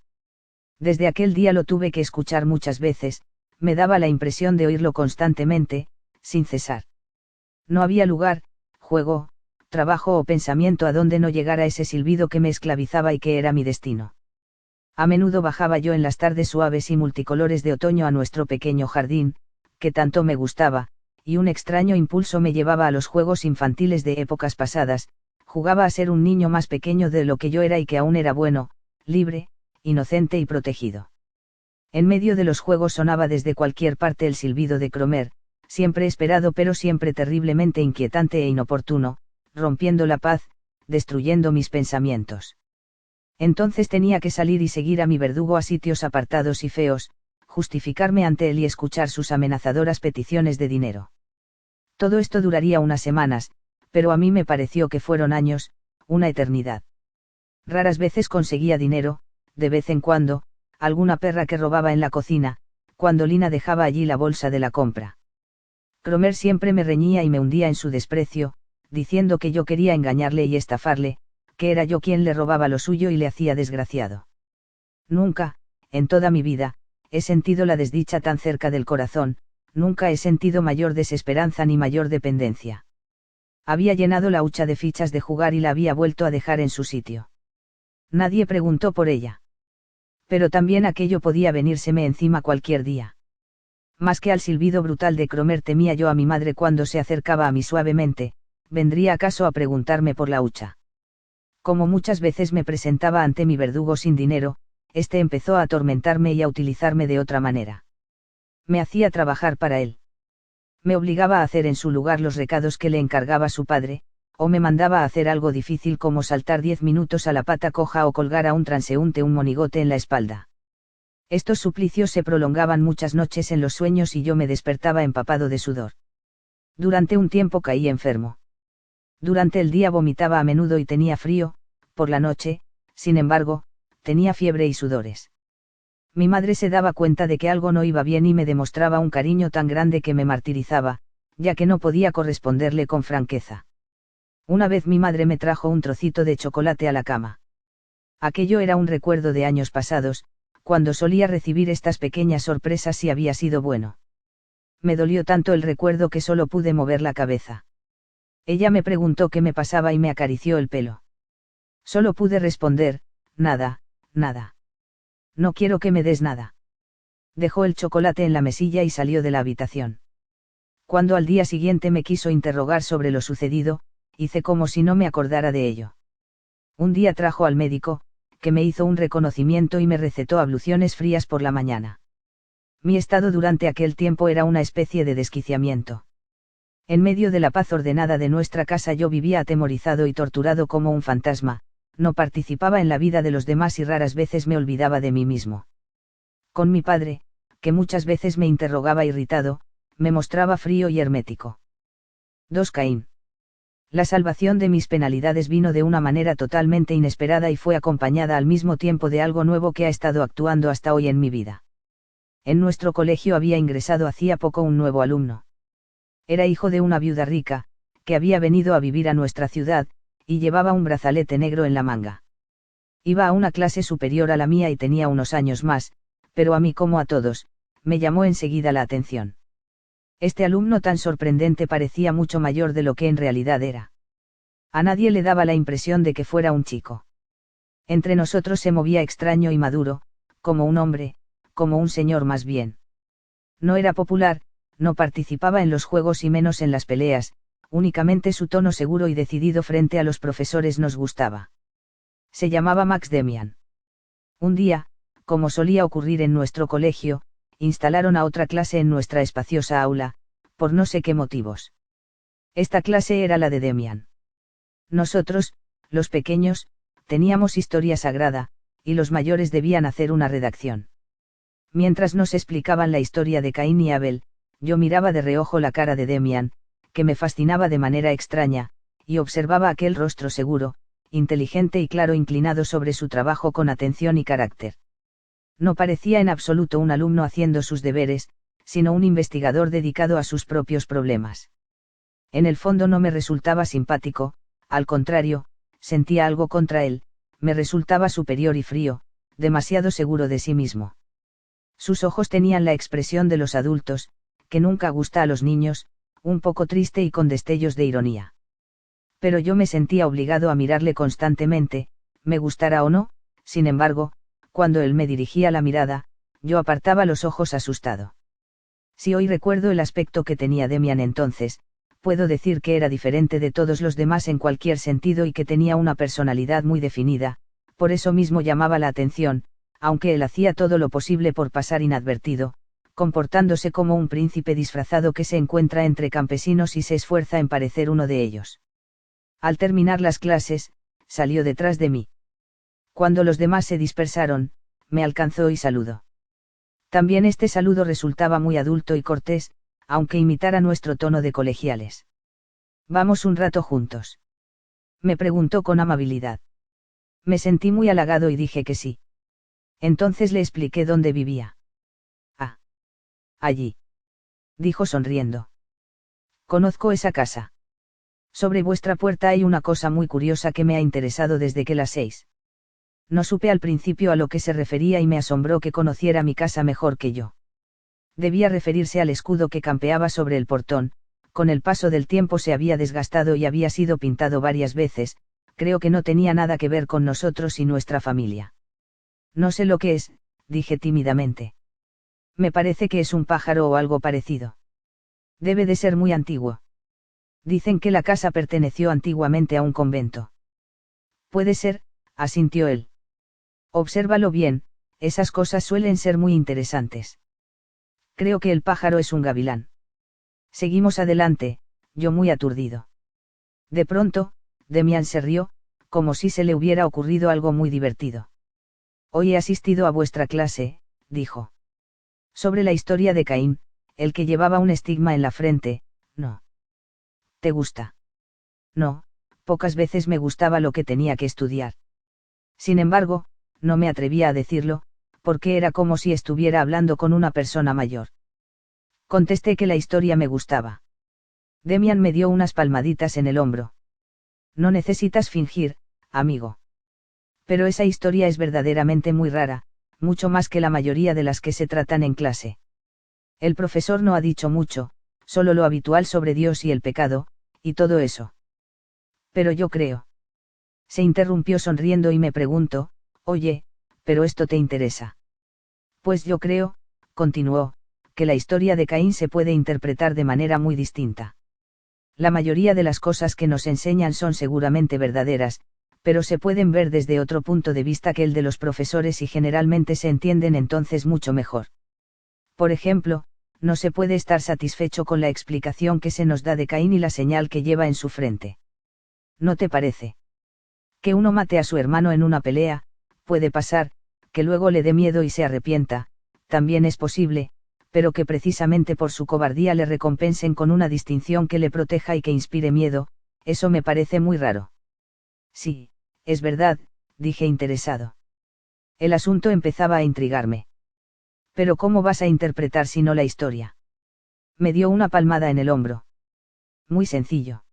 Desde aquel día lo tuve que escuchar muchas veces, me daba la impresión de oírlo constantemente, sin cesar. No había lugar, juego, trabajo o pensamiento a donde no llegara ese silbido que me esclavizaba y que era mi destino. A menudo bajaba yo en las tardes suaves y multicolores de otoño a nuestro pequeño jardín, que tanto me gustaba, y un extraño impulso me llevaba a los juegos infantiles de épocas pasadas, jugaba a ser un niño más pequeño de lo que yo era y que aún era bueno, libre, inocente y protegido. En medio de los juegos sonaba desde cualquier parte el silbido de Cromer, siempre esperado pero siempre terriblemente inquietante e inoportuno, rompiendo la paz, destruyendo mis pensamientos. Entonces tenía que salir y seguir a mi verdugo a sitios apartados y feos, justificarme ante él y escuchar sus amenazadoras peticiones de dinero. Todo esto duraría unas semanas, pero a mí me pareció que fueron años, una eternidad. Raras veces conseguía dinero, de vez en cuando, alguna perra que robaba en la cocina, cuando Lina dejaba allí la bolsa de la compra. Cromer siempre me reñía y me hundía en su desprecio, diciendo que yo quería engañarle y estafarle, que era yo quien le robaba lo suyo y le hacía desgraciado. Nunca, en toda mi vida, he sentido la desdicha tan cerca del corazón, nunca he sentido mayor desesperanza ni mayor dependencia. Había llenado la hucha de fichas de jugar y la había vuelto a dejar en su sitio. Nadie preguntó por ella. Pero también aquello podía venírseme encima cualquier día. Más que al silbido brutal de Cromer temía yo a mi madre cuando se acercaba a mí suavemente, ¿vendría acaso a preguntarme por la hucha? Como muchas veces me presentaba ante mi verdugo sin dinero, este empezó a atormentarme y a utilizarme de otra manera. Me hacía trabajar para él. Me obligaba a hacer en su lugar los recados que le encargaba su padre, o me mandaba a hacer algo difícil como saltar 10 minutos a la pata coja o colgar a un transeúnte un monigote en la espalda. Estos suplicios se prolongaban muchas noches en los sueños y yo me despertaba empapado de sudor. Durante un tiempo caí enfermo. Durante el día vomitaba a menudo y tenía frío, por la noche, sin embargo, tenía fiebre y sudores. Mi madre se daba cuenta de que algo no iba bien y me demostraba un cariño tan grande que me martirizaba, ya que no podía corresponderle con franqueza. Una vez mi madre me trajo un trocito de chocolate a la cama. Aquello era un recuerdo de años pasados, cuando solía recibir estas pequeñas sorpresas si había sido bueno. Me dolió tanto el recuerdo que solo pude mover la cabeza. Ella me preguntó qué me pasaba y me acarició el pelo. Solo pude responder, nada, nada. No quiero que me des nada. Dejó el chocolate en la mesilla y salió de la habitación. Cuando al día siguiente me quiso interrogar sobre lo sucedido, hice como si no me acordara de ello. Un día trajo al médico, que me hizo un reconocimiento y me recetó abluciones frías por la mañana. Mi estado durante aquel tiempo era una especie de desquiciamiento. En medio de la paz ordenada de nuestra casa yo vivía atemorizado y torturado como un fantasma, no participaba en la vida de los demás y raras veces me olvidaba de mí mismo. Con mi padre, que muchas veces me interrogaba irritado, me mostraba frío y hermético. 2 Caín. La salvación de mis penalidades vino de una manera totalmente inesperada y fue acompañada al mismo tiempo de algo nuevo que ha estado actuando hasta hoy en mi vida. En nuestro colegio había ingresado hacía poco un nuevo alumno. Era hijo de una viuda rica, que había venido a vivir a nuestra ciudad, y llevaba un brazalete negro en la manga. Iba a una clase superior a la mía y tenía unos años más, pero a mí como a todos, me llamó enseguida la atención. Este alumno tan sorprendente parecía mucho mayor de lo que en realidad era. A nadie le daba la impresión de que fuera un chico. Entre nosotros se movía extraño y maduro, como un hombre, como un señor más bien. No era popular, no participaba en los juegos y menos en las peleas, únicamente su tono seguro y decidido frente a los profesores nos gustaba. Se llamaba Max Demian. Un día, como solía ocurrir en nuestro colegio, instalaron a otra clase en nuestra espaciosa aula, por no sé qué motivos. Esta clase era la de Demian. Nosotros, los pequeños, teníamos historia sagrada, y los mayores debían hacer una redacción. Mientras nos explicaban la historia de Caín y Abel, yo miraba de reojo la cara de Demian, que me fascinaba de manera extraña, y observaba aquel rostro seguro, inteligente y claro inclinado sobre su trabajo con atención y carácter. No parecía en absoluto un alumno haciendo sus deberes, sino un investigador dedicado a sus propios problemas. En el fondo no me resultaba simpático, al contrario, sentía algo contra él, me resultaba superior y frío, demasiado seguro de sí mismo. Sus ojos tenían la expresión de los adultos, que nunca gusta a los niños, un poco triste y con destellos de ironía. Pero yo me sentía obligado a mirarle constantemente, me gustara o no, sin embargo, cuando él me dirigía la mirada, yo apartaba los ojos asustado. Si hoy recuerdo el aspecto que tenía Demian entonces, puedo decir que era diferente de todos los demás en cualquier sentido y que tenía una personalidad muy definida, por eso mismo llamaba la atención, aunque él hacía todo lo posible por pasar inadvertido, comportándose como un príncipe disfrazado que se encuentra entre campesinos y se esfuerza en parecer uno de ellos. Al terminar las clases, salió detrás de mí. Cuando los demás se dispersaron, me alcanzó y saludó. También este saludo resultaba muy adulto y cortés, aunque imitara nuestro tono de colegiales. «¿Vamos un rato juntos?», me preguntó con amabilidad. Me sentí muy halagado y dije que sí. Entonces le expliqué dónde vivía. «Ah. Allí», dijo sonriendo. «Conozco esa casa. Sobre vuestra puerta hay una cosa muy curiosa que me ha interesado desde que la 6. No supe al principio a lo que se refería y me asombró que conociera mi casa mejor que yo. Debía referirse al escudo que campeaba sobre el portón, con el paso del tiempo se había desgastado y había sido pintado varias veces, creo que no tenía nada que ver con nosotros y nuestra familia. «No sé lo que es», dije tímidamente. «Me parece que es un pájaro o algo parecido. Debe de ser muy antiguo. Dicen que la casa perteneció antiguamente a un convento». «Puede ser», asintió él. «Obsérvalo bien, esas cosas suelen ser muy interesantes. Creo que el pájaro es un gavilán». Seguimos adelante, yo muy aturdido. De pronto, Demian se rió, como si se le hubiera ocurrido algo muy divertido. «Hoy he asistido a vuestra clase», dijo. «Sobre la historia de Caín, el que llevaba un estigma en la frente, ¿no? ¿Te gusta?». «No, pocas veces me gustaba lo que tenía que estudiar. Sin embargo, no me atrevía a decirlo, porque era como si estuviera hablando con una persona mayor. Contesté que la historia me gustaba. Demian me dio unas palmaditas en el hombro. «No necesitas fingir, amigo. Pero esa historia es verdaderamente muy rara, mucho más que la mayoría de las que se tratan en clase. El profesor no ha dicho mucho, solo lo habitual sobre Dios y el pecado, y todo eso. Pero yo creo». Se interrumpió sonriendo y me preguntó: «Oye, pero esto te interesa». «Pues yo creo», continuó, «que la historia de Caín se puede interpretar de manera muy distinta. La mayoría de las cosas que nos enseñan son seguramente verdaderas, pero se pueden ver desde otro punto de vista que el de los profesores y generalmente se entienden entonces mucho mejor. Por ejemplo, no se puede estar satisfecho con la explicación que se nos da de Caín y la señal que lleva en su frente. ¿No te parece? Que uno mate a su hermano en una pelea, puede pasar, que luego le dé miedo y se arrepienta, también es posible, pero que precisamente por su cobardía le recompensen con una distinción que le proteja y que inspire miedo, eso me parece muy raro. Sí, es verdad, dije interesado. El asunto empezaba a intrigarme. Pero ¿cómo vas a interpretar si no la historia? Me dio una palmada en el hombro. Muy sencillo.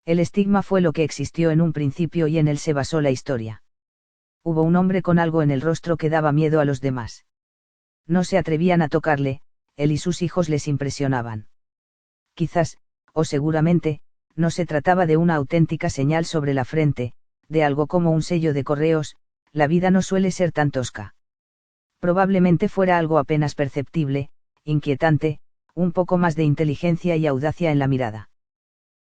El estigma fue lo que existió en un principio y en él se basó la historia. Hubo un hombre con algo en el rostro que daba miedo a los demás. No se atrevían a tocarle, él y sus hijos les impresionaban. Quizás, o seguramente, no se trataba de una auténtica señal sobre la frente, de algo como un sello de correos, la vida no suele ser tan tosca. Probablemente fuera algo apenas perceptible, inquietante, un poco más de inteligencia y audacia en la mirada.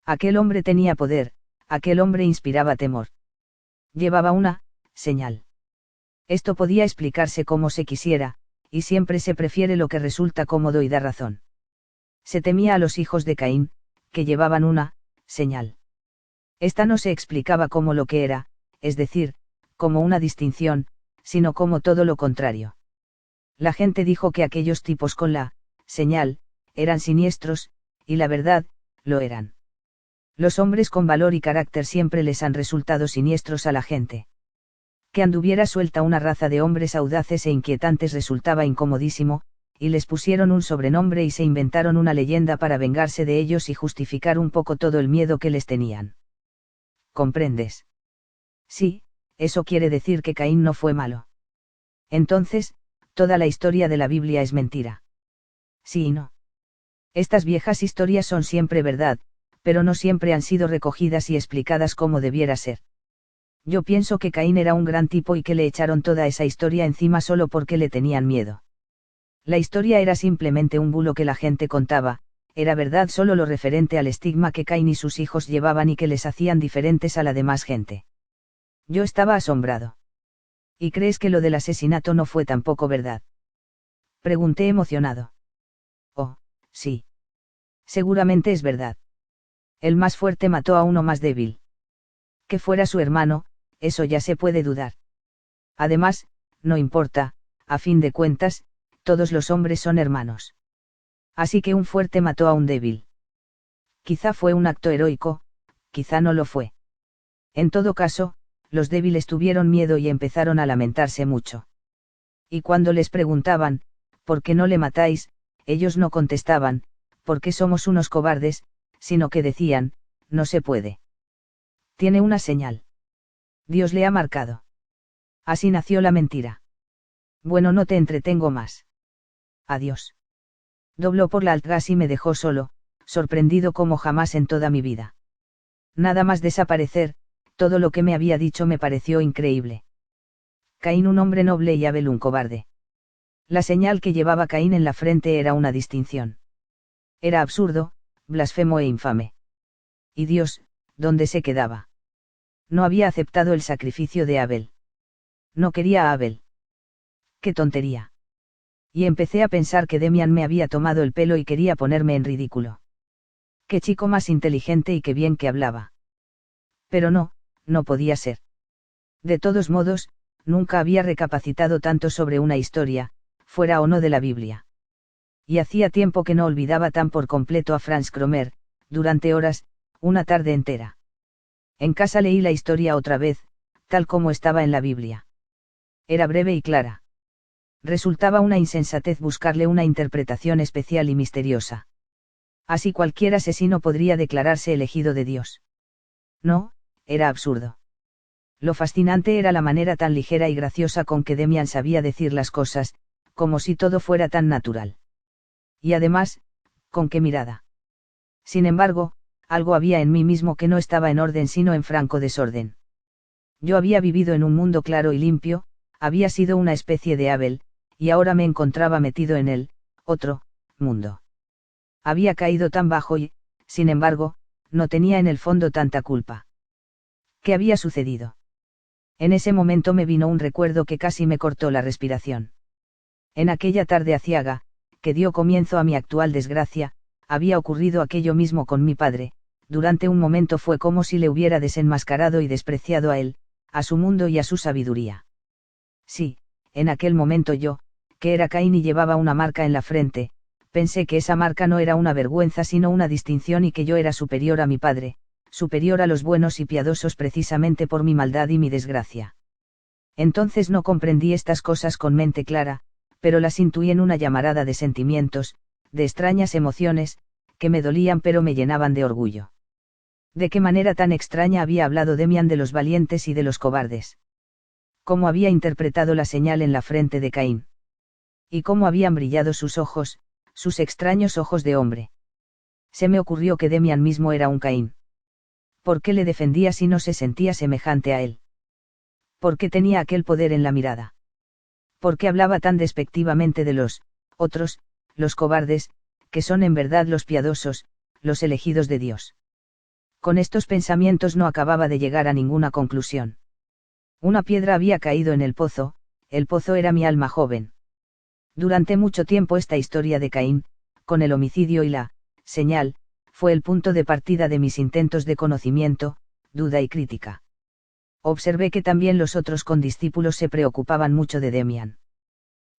Aquel hombre tenía poder, aquel hombre inspiraba temor. Llevaba una señal. Esto podía explicarse como se quisiera, y siempre se prefiere lo que resulta cómodo y da razón. Se temía a los hijos de Caín, que llevaban una señal. Esta no se explicaba como lo que era, es decir, como una distinción, sino como todo lo contrario. La gente dijo que aquellos tipos con la señal eran siniestros, y la verdad, lo eran. Los hombres con valor y carácter siempre les han resultado siniestros a la gente. Que anduviera suelta una raza de hombres audaces e inquietantes resultaba incomodísimo, y les pusieron un sobrenombre y se inventaron una leyenda para vengarse de ellos y justificar un poco todo el miedo que les tenían. ¿Comprendes? Sí, eso quiere decir que Caín no fue malo. Entonces, toda la historia de la Biblia es mentira. Sí y no. Estas viejas historias son siempre verdad, pero no siempre han sido recogidas y explicadas como debiera ser. Yo pienso que Caín era un gran tipo y que le echaron toda esa historia encima solo porque le tenían miedo. La historia era simplemente un bulo que la gente contaba, era verdad solo lo referente al estigma que Caín y sus hijos llevaban y que les hacían diferentes a la demás gente. Yo estaba asombrado. ¿Y crees que lo del asesinato no fue tampoco verdad? Pregunté emocionado. Oh, sí. Seguramente es verdad. El más fuerte mató a uno más débil. Que fuera su hermano, eso ya se puede dudar. Además, no importa, a fin de cuentas, todos los hombres son hermanos. Así que un fuerte mató a un débil. Quizá fue un acto heroico, quizá no lo fue. En todo caso, los débiles tuvieron miedo y empezaron a lamentarse mucho. Y cuando les preguntaban, ¿por qué no le matáis?, ellos no contestaban, porque somos unos cobardes, sino que decían, no se puede. Tiene una señal. Dios le ha marcado. Así nació la mentira. Bueno, no te entretengo más. Adiós. Dobló por la Altgás y me dejó solo, sorprendido como jamás en toda mi vida. Nada más desaparecer, todo lo que me había dicho me pareció increíble. Caín un hombre noble y Abel un cobarde. La señal que llevaba Caín en la frente era una distinción. Era absurdo, blasfemo e infame. ¿Y Dios, dónde se quedaba? No había aceptado el sacrificio de Abel. No quería a Abel. ¡Qué tontería! Y empecé a pensar que Demian me había tomado el pelo y quería ponerme en ridículo. Qué chico más inteligente y qué bien que hablaba. Pero no, no podía ser. De todos modos, nunca había recapacitado tanto sobre una historia, fuera o no de la Biblia. Y hacía tiempo que no olvidaba tan por completo a Franz Cromer, durante horas, una tarde entera. En casa leí la historia otra vez, tal como estaba en la Biblia. Era breve y clara. Resultaba una insensatez buscarle una interpretación especial y misteriosa. Así cualquier asesino podría declararse elegido de Dios. No, era absurdo. Lo fascinante era la manera tan ligera y graciosa con que Demian sabía decir las cosas, como si todo fuera tan natural. Y además, con qué mirada. Sin embargo, algo había en mí mismo que no estaba en orden sino en franco desorden. Yo había vivido en un mundo claro y limpio, había sido una especie de Abel, y ahora me encontraba metido en el otro mundo. Había caído tan bajo y, sin embargo, no tenía en el fondo tanta culpa. ¿Qué había sucedido? En ese momento me vino un recuerdo que casi me cortó la respiración. En aquella tarde aciaga, que dio comienzo a mi actual desgracia, había ocurrido aquello mismo con mi padre. Durante un momento fue como si le hubiera desenmascarado y despreciado a él, a su mundo y a su sabiduría. Sí, en aquel momento yo, que era Caín y llevaba una marca en la frente, Pensé que esa marca no era una vergüenza sino una distinción y que yo era superior a mi padre, superior a los buenos y piadosos precisamente por mi maldad y mi desgracia. Entonces no comprendí estas cosas con mente clara, pero las intuí en una llamarada de sentimientos, de extrañas emociones, que me dolían pero me llenaban de orgullo. ¿De qué manera tan extraña había hablado Demian de los valientes y de los cobardes? ¿Cómo había interpretado la señal en la frente de Caín? ¿Y cómo habían brillado sus ojos, sus extraños ojos de hombre? Se me ocurrió que Demian mismo era un Caín. ¿Por qué le defendía si no se sentía semejante a él? ¿Por qué tenía aquel poder en la mirada? ¿Por qué hablaba tan despectivamente de los otros, los cobardes, que son en verdad los piadosos, los elegidos de Dios? Con estos pensamientos no acababa de llegar a ninguna conclusión. Una piedra había caído en el pozo era mi alma joven. Durante mucho tiempo esta historia de Caín, con el homicidio y la señal, fue el punto de partida de mis intentos de conocimiento, duda y crítica. Observé que también los otros condiscípulos se preocupaban mucho de Demian.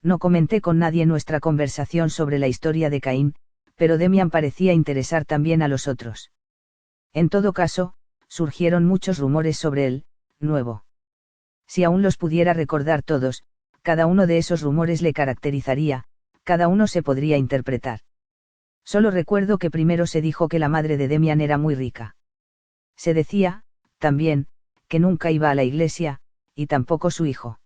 No comenté con nadie nuestra conversación sobre la historia de Caín, pero Demian parecía interesar también a los otros. En todo caso, surgieron muchos rumores sobre él, nuevo. Si aún los pudiera recordar todos, cada uno de esos rumores le caracterizaría, cada uno se podría interpretar. Solo recuerdo que primero se dijo que la madre de Demian era muy rica. Se decía, también, que nunca iba a la iglesia, y tampoco su hijo.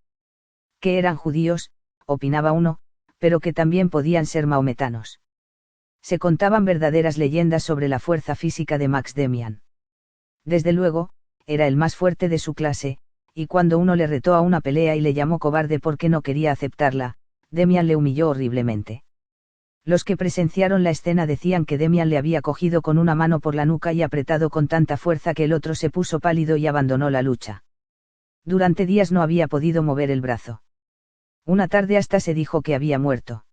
Que eran judíos, opinaba uno, pero que también podían ser maometanos. Se contaban verdaderas leyendas sobre la fuerza física de Max Demian. Desde luego, era el más fuerte de su clase, y cuando uno le retó a una pelea y le llamó cobarde porque no quería aceptarla, Demian le humilló horriblemente. Los que presenciaron la escena decían que Demian le había cogido con una mano por la nuca y apretado con tanta fuerza que el otro se puso pálido y abandonó la lucha. Durante días no había podido mover el brazo. Una tarde hasta se dijo que había muerto.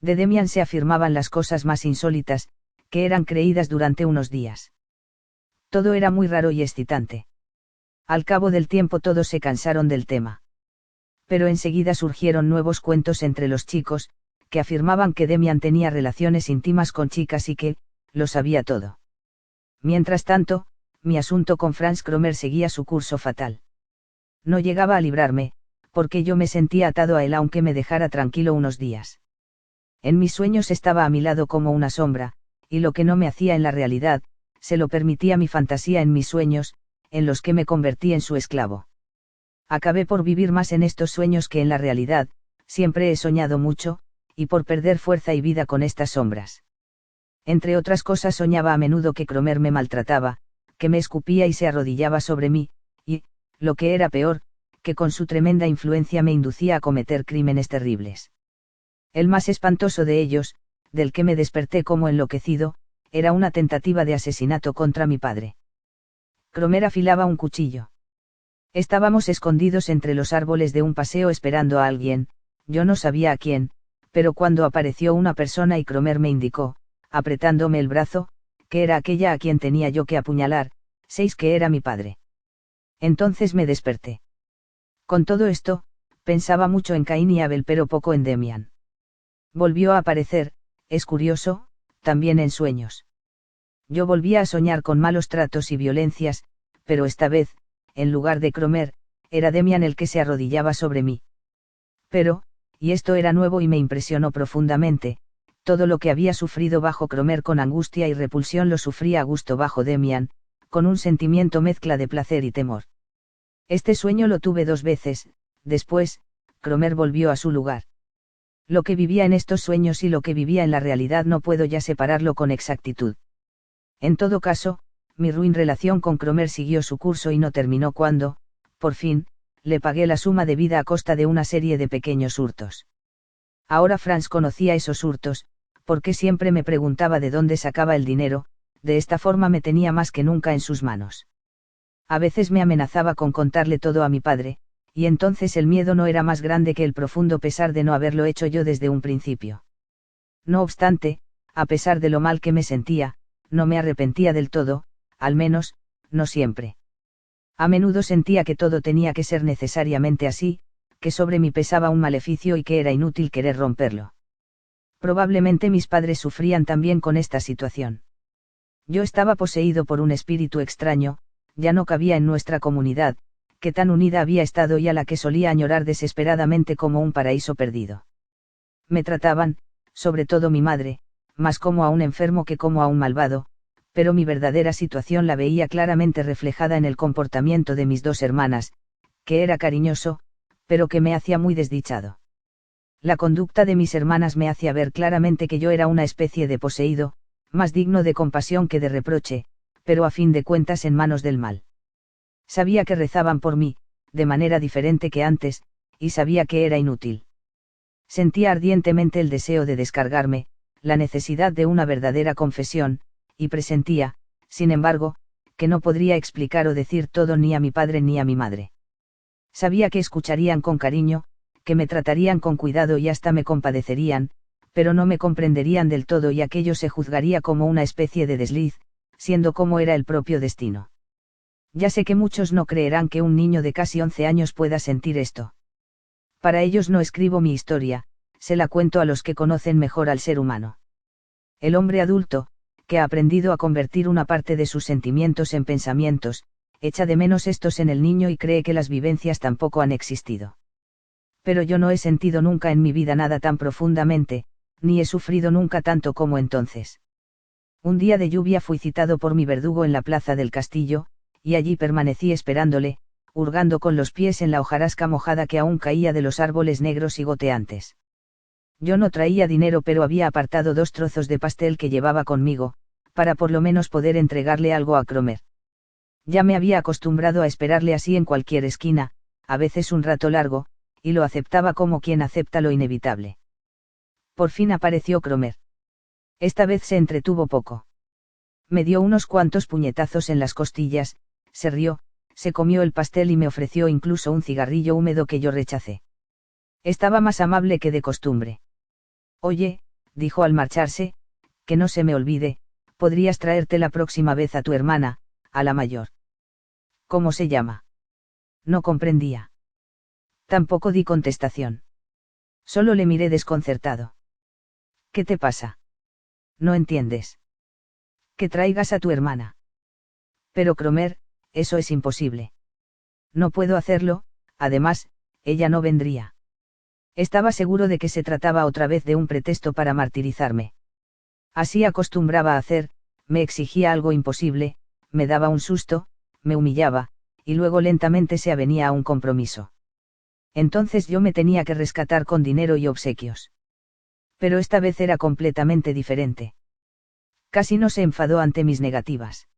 De Demian se afirmaban las cosas más insólitas, que eran creídas durante unos días. Todo era muy raro y excitante. Al cabo del tiempo todos se cansaron del tema. Pero enseguida surgieron nuevos cuentos entre los chicos, que afirmaban que Demian tenía relaciones íntimas con chicas y que, lo sabía todo. Mientras tanto, mi asunto con Franz Cromer seguía su curso fatal. No llegaba a librarme, porque yo me sentía atado a él aunque me dejara tranquilo unos días. En mis sueños estaba a mi lado como una sombra, y lo que no me hacía en la realidad, se lo permitía mi fantasía en mis sueños, en los que me convertí en su esclavo. Acabé por vivir más en estos sueños que en la realidad, siempre he soñado mucho, y por perder fuerza y vida con estas sombras. Entre otras cosas soñaba a menudo que Cromer me maltrataba, que me escupía y se arrodillaba sobre mí, y, lo que era peor, que con su tremenda influencia me inducía a cometer crímenes terribles. El más espantoso de ellos, del que me desperté como enloquecido, era una tentativa de asesinato contra mi padre. Cromer afilaba un cuchillo. Estábamos escondidos entre los árboles de un paseo esperando a alguien, yo no sabía a quién, pero cuando apareció una persona y Cromer me indicó, apretándome el brazo, que era aquella a quien tenía yo que apuñalar, que era mi padre. Entonces me desperté. Con todo esto, pensaba mucho en Caín y Abel pero poco en Demian. Volvió a aparecer, es curioso, también en sueños. Yo volvía a soñar con malos tratos y violencias, pero esta vez, en lugar de Cromer, era Demian el que se arrodillaba sobre mí. Pero, y esto era nuevo y me impresionó profundamente, todo lo que había sufrido bajo Cromer con angustia y repulsión lo sufría a gusto bajo Demian, con un sentimiento mezcla de placer y temor. Este sueño lo tuve 2 veces, después, Cromer volvió a su lugar. Lo que vivía en estos sueños y lo que vivía en la realidad no puedo ya separarlo con exactitud. En todo caso, mi ruin relación con Cromer siguió su curso y no terminó cuando, por fin, le pagué la suma debida a costa de una serie de pequeños hurtos. Ahora Franz conocía esos hurtos, porque siempre me preguntaba de dónde sacaba el dinero, de esta forma me tenía más que nunca en sus manos. A veces me amenazaba con contarle todo a mi padre, y entonces el miedo no era más grande que el profundo pesar de no haberlo hecho yo desde un principio. No obstante, a pesar de lo mal que me sentía, no me arrepentía del todo, al menos, no siempre. A menudo sentía que todo tenía que ser necesariamente así, que sobre mí pesaba un maleficio y que era inútil querer romperlo. Probablemente mis padres sufrían también con esta situación. Yo estaba poseído por un espíritu extraño, ya no cabía en nuestra comunidad, que tan unida había estado y a la que solía añorar desesperadamente como un paraíso perdido. Me trataban, sobre todo mi madre, más como a un enfermo que como a un malvado, pero mi verdadera situación la veía claramente reflejada en el comportamiento de mis dos hermanas, que era cariñoso, pero que me hacía muy desdichado. La conducta de mis hermanas me hacía ver claramente que yo era una especie de poseído, más digno de compasión que de reproche, pero a fin de cuentas en manos del mal. Sabía que rezaban por mí, de manera diferente que antes, y sabía que era inútil. Sentía ardientemente el deseo de descargarme, la necesidad de una verdadera confesión, y presentía, sin embargo, que no podría explicar o decir todo ni a mi padre ni a mi madre. Sabía que escucharían con cariño, que me tratarían con cuidado y hasta me compadecerían, pero no me comprenderían del todo y aquello se juzgaría como una especie de desliz, siendo como era el propio destino. Ya sé que muchos no creerán que un niño de casi 11 años pueda sentir esto. Para ellos no escribo mi historia, se la cuento a los que conocen mejor al ser humano. El hombre adulto, que ha aprendido a convertir una parte de sus sentimientos en pensamientos, echa de menos estos en el niño y cree que las vivencias tampoco han existido. Pero yo no he sentido nunca en mi vida nada tan profundamente, ni he sufrido nunca tanto como entonces. Un día de lluvia fui citado por mi verdugo en la plaza del castillo, y allí permanecí esperándole, hurgando con los pies en la hojarasca mojada que aún caía de los árboles negros y goteantes. Yo no traía dinero pero había apartado 2 trozos de pastel que llevaba conmigo, para por lo menos poder entregarle algo a Cromer. Ya me había acostumbrado a esperarle así en cualquier esquina, a veces un rato largo, y lo aceptaba como quien acepta lo inevitable. Por fin apareció Cromer. Esta vez se entretuvo poco. Me dio unos cuantos puñetazos en las costillas, se rió, se comió el pastel y me ofreció incluso un cigarrillo húmedo que yo rechacé. Estaba más amable que de costumbre. Oye, dijo al marcharse, que no se me olvide, podrías traerte la próxima vez a tu hermana, a la mayor. ¿Cómo se llama? No comprendía. Tampoco di contestación. Solo le miré desconcertado. ¿Qué te pasa? No entiendes. Que traigas a tu hermana. Pero Cromer, eso es imposible. No puedo hacerlo, además, ella no vendría. Estaba seguro de que se trataba otra vez de un pretexto para martirizarme. Así acostumbraba a hacer, me exigía algo imposible, me daba un susto, me humillaba, y luego lentamente se avenía a un compromiso. Entonces yo me tenía que rescatar con dinero y obsequios. Pero esta vez era completamente diferente. Casi no se enfadó ante mis negativas.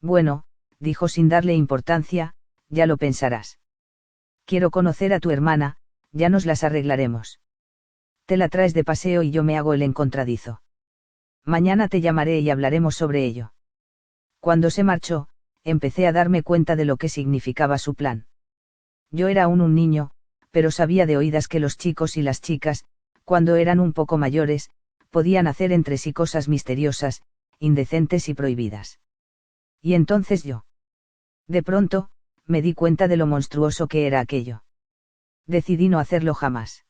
Bueno, dijo sin darle importancia, ya lo pensarás. Quiero conocer a tu hermana, ya nos las arreglaremos. Te la traes de paseo y yo me hago el encontradizo. Mañana te llamaré y hablaremos sobre ello. Cuando se marchó, empecé a darme cuenta de lo que significaba su plan. Yo era aún un niño, pero sabía de oídas que los chicos y las chicas, cuando eran un poco mayores, podían hacer entre sí cosas misteriosas, indecentes y prohibidas. Y entonces yo. De pronto, me di cuenta de lo monstruoso que era aquello. Decidí no hacerlo jamás.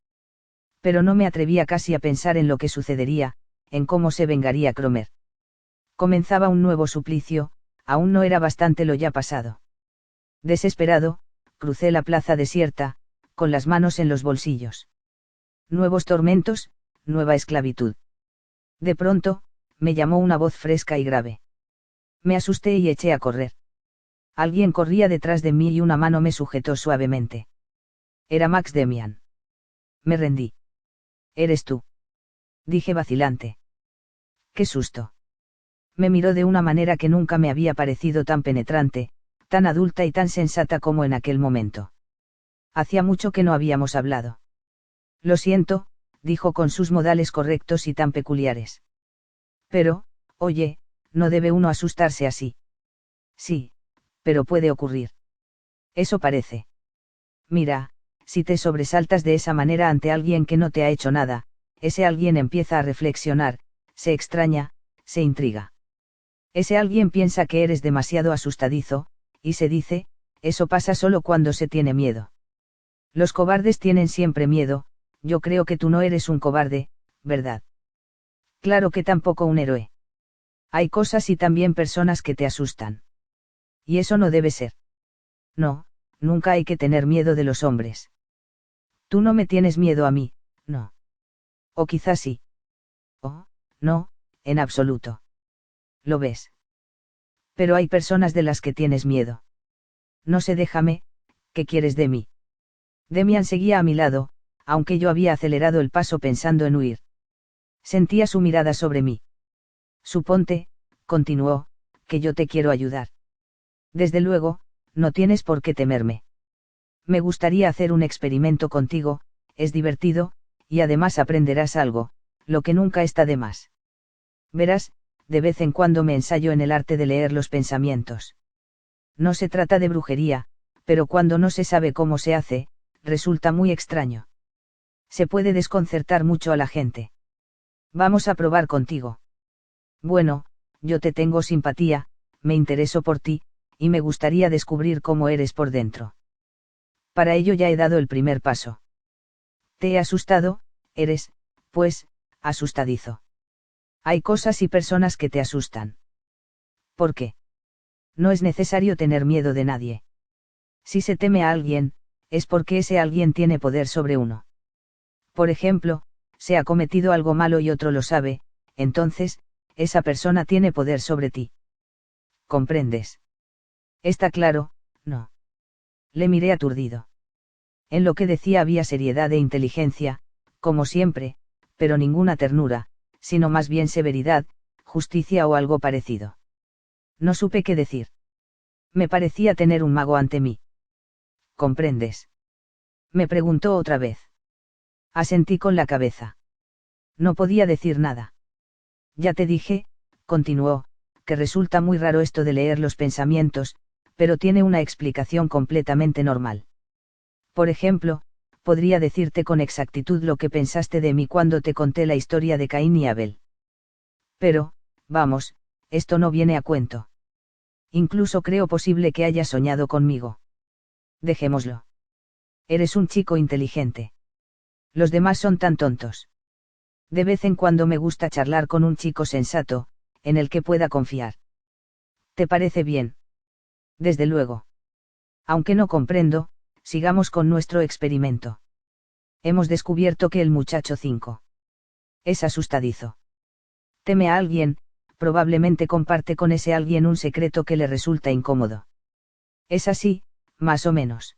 Pero no me atrevía casi a pensar en lo que sucedería, en cómo se vengaría Cromer. Comenzaba un nuevo suplicio, aún no era bastante lo ya pasado. Desesperado, crucé la plaza desierta, con las manos en los bolsillos. Nuevos tormentos, nueva esclavitud. De pronto, me llamó una voz fresca y grave. Me asusté y eché a correr. Alguien corría detrás de mí y una mano me sujetó suavemente. Era Max Demian. Me rendí. ¿Eres tú?, dije vacilante. ¡Qué susto! Me miró de una manera que nunca me había parecido tan penetrante, tan adulta y tan sensata como en aquel momento. Hacía mucho que no habíamos hablado. Lo siento, dijo con sus modales correctos y tan peculiares. Pero, oye, no debe uno asustarse así. Sí, pero puede ocurrir. Eso parece. Mira, si te sobresaltas de esa manera ante alguien que no te ha hecho nada, ese alguien empieza a reflexionar, se extraña, se intriga. Ese alguien piensa que eres demasiado asustadizo, y se dice, eso pasa solo cuando se tiene miedo. Los cobardes tienen siempre miedo, yo creo que tú no eres un cobarde, ¿verdad? Claro que tampoco un héroe. Hay cosas y también personas que te asustan. Y eso no debe ser. No, nunca hay que tener miedo de los hombres. Tú no me tienes miedo a mí, no. O quizás sí. Oh, no, en absoluto. ¿Lo ves? Pero hay personas de las que tienes miedo. No sé, déjame, ¿qué quieres de mí? Demian seguía a mi lado, aunque yo había acelerado el paso pensando en huir. Sentía su mirada sobre mí. Suponte, continuó, que yo te quiero ayudar. Desde luego, no tienes por qué temerme. Me gustaría hacer un experimento contigo, es divertido, y además aprenderás algo, lo que nunca está de más. Verás, de vez en cuando me ensayo en el arte de leer los pensamientos. No se trata de brujería, pero cuando no se sabe cómo se hace, resulta muy extraño. Se puede desconcertar mucho a la gente. Vamos a probar contigo. Bueno, yo te tengo simpatía, me intereso por ti, y me gustaría descubrir cómo eres por dentro. Para ello ya he dado el primer paso. Te he asustado, eres, pues, asustadizo. Hay cosas y personas que te asustan. ¿Por qué? No es necesario tener miedo de nadie. Si se teme a alguien, es porque ese alguien tiene poder sobre uno. Por ejemplo, se ha cometido algo malo y otro lo sabe, entonces, esa persona tiene poder sobre ti. ¿Comprendes? Está claro, no. Le miré aturdido. En lo que decía había seriedad e inteligencia, como siempre, pero ninguna ternura, sino más bien severidad, justicia o algo parecido. No supe qué decir. Me parecía tener un mago ante mí. ¿Comprendes? Me preguntó otra vez. Asentí con la cabeza. No podía decir nada. Ya te dije, continuó, que resulta muy raro esto de leer los pensamientos, pero tiene una explicación completamente normal. Por ejemplo, podría decirte con exactitud lo que pensaste de mí cuando te conté la historia de Caín y Abel. Pero, vamos, esto no viene a cuento. Incluso creo posible que hayas soñado conmigo. Dejémoslo. Eres un chico inteligente. Los demás son tan tontos. De vez en cuando me gusta charlar con un chico sensato, en el que pueda confiar. ¿Te parece bien? Desde luego. Aunque no comprendo, sigamos con nuestro experimento. Hemos descubierto que el muchacho 5 es asustadizo. Teme a alguien, probablemente comparte con ese alguien un secreto que le resulta incómodo. Es así, más o menos.